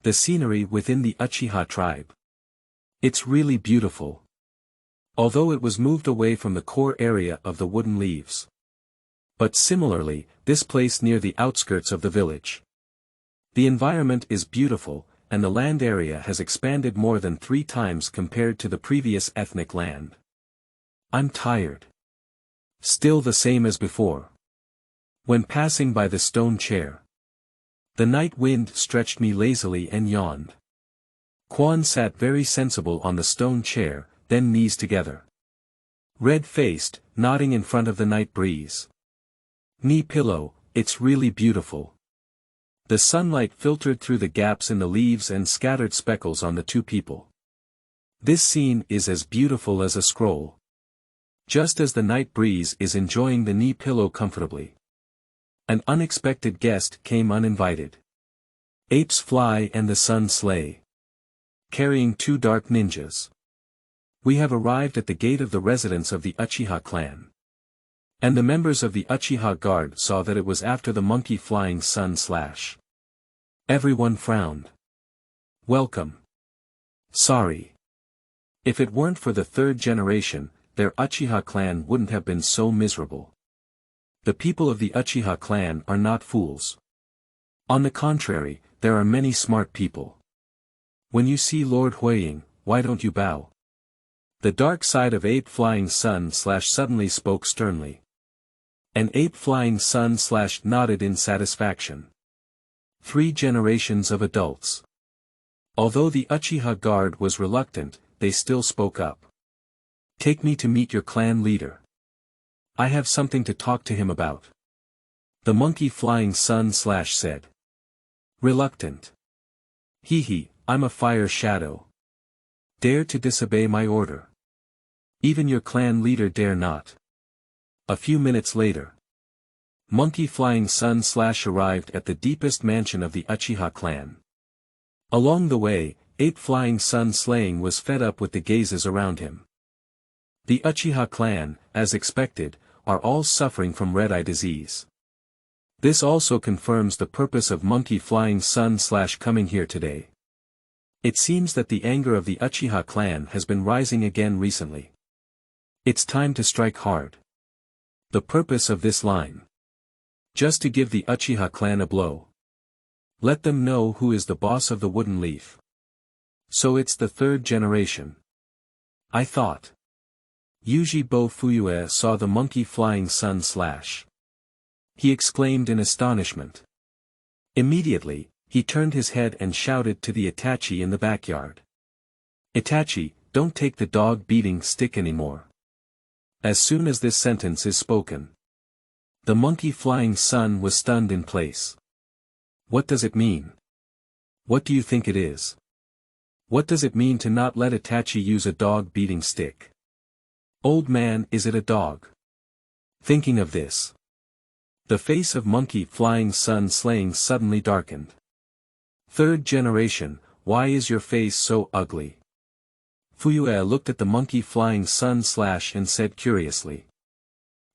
The scenery within the Uchiha tribe. It's really beautiful. Although it was moved away from the core area of the wooden leaves. But similarly, this place near the outskirts of the village. The environment is beautiful, and the land area has expanded more than 3 times compared to the previous ethnic land. I'm tired. Still the same as before. When passing by the stone chair, the night wind stretched me lazily and yawned. Quan sat very sensible on the stone chair, then knees together. Red-faced, nodding in front of the night breeze. Knee pillow, it's really beautiful. The sunlight filtered through the gaps in the leaves and scattered speckles on the two people. This scene is as beautiful as a scroll. Just as the night breeze is enjoying the knee pillow comfortably. An unexpected guest came uninvited. Apes fly and the sun slay. Carrying 2 dark ninjas. We have arrived at the gate of the residence of the Uchiha clan. And the members of the Uchiha guard saw that it was after the monkey flying sun slash. Everyone frowned. Welcome. Sorry. If it weren't for the 3rd generation, their Uchiha clan wouldn't have been so miserable. The people of the Uchiha clan are not fools. On the contrary, there are many smart people. When you see Lord Huiying, why don't you bow? The dark side of Ape Flying Sun suddenly spoke sternly. And Ape Flying Sun nodded in satisfaction. 3 generations of adults. Although the Uchiha guard was reluctant, they still spoke up. Take me to meet your clan leader. I have something to talk to him about. The monkey flying sun said. Reluctant. I'm a fire shadow. Dare to disobey my order. Even your clan leader dare not. A few minutes later. Monkey flying sun arrived at the deepest mansion of the Uchiha clan. Along the way, Ape flying sun slaying was fed up with the gazes around him. The Uchiha clan, as expected, are all suffering from red-eye disease. This also confirms the purpose of monkey flying sun coming here today. It seems that the anger of the Uchiha clan has been rising again recently. It's time to strike hard. The purpose of this line. Just to give the Uchiha clan a blow. Let them know who is the boss of the wooden leaf. So it's the 3rd generation. I thought. Uchiha Fuyue saw the monkey flying sun slash. He exclaimed in astonishment. Immediately, he turned his head and shouted to the Itachi in the backyard. Itachi, don't take the dog beating stick anymore. As soon as this sentence is spoken, the monkey flying sun was stunned in place. What does it mean? What do you think it is? What does it mean to not let Itachi use a dog beating stick? Old man, is it a dog? Thinking of this, the face of monkey flying sun slaying suddenly darkened. Third generation, why is your face so ugly? Fuyue looked at the monkey flying sun slash and said curiously.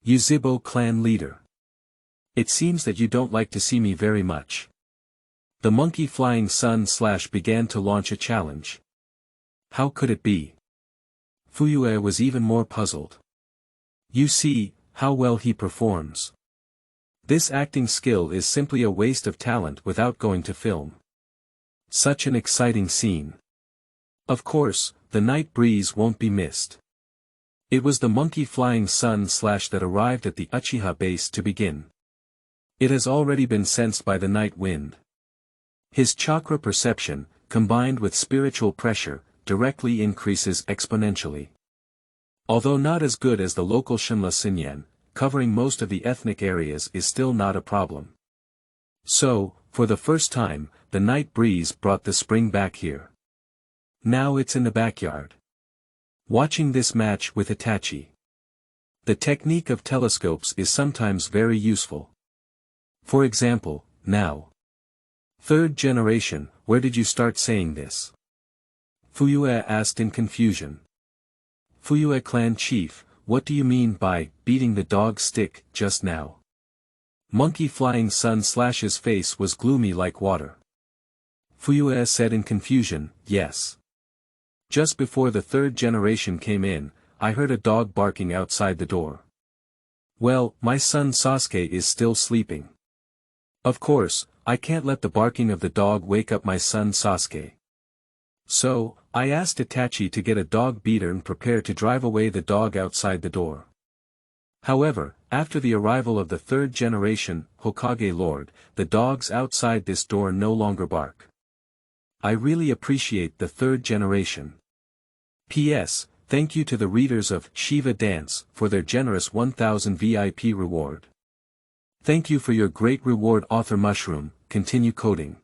Uchiha clan leader. It seems that you don't like to see me very much. The monkey flying sun slash began to launch a challenge. How could it be? Fuyue was even more puzzled. You see, how well he performs. This acting skill is simply a waste of talent without going to film. Such an exciting scene. Of course, the night breeze won't be missed. It was the monkey flying sun slash that arrived at the Uchiha base to begin. It has already been sensed by the night wind. His chakra perception, combined with spiritual pressure, directly increases exponentially. Although not as good as the local Shinla Sinyan, covering most of the ethnic areas is still not a problem. So, for the first time, the night breeze brought the spring back here. Now it's in the backyard. Watching this match with Itachi. The technique of telescopes is sometimes very useful. For example, now. Third generation, where did you start saying this? Fuyue asked in confusion. Fuyue clan chief, what do you mean by beating the dog stick just now? Monkey flying sun slash's face was gloomy like water. Fuyue said in confusion, yes. Just before the third generation came in, I heard a dog barking outside the door. Well, my son Sasuke is still sleeping. Of course, I can't let the barking of the dog wake up my son Sasuke. So, I asked Itachi to get a dog beater and prepare to drive away the dog outside the door. However, after the arrival of the third generation Hokage Lord, the dogs outside this door no longer bark. I really appreciate the third generation. P.S. Thank you to the readers of Shiva Dance for their generous 1000 VIP reward. Thank you for your great reward, Author Mushroom. Continue coding.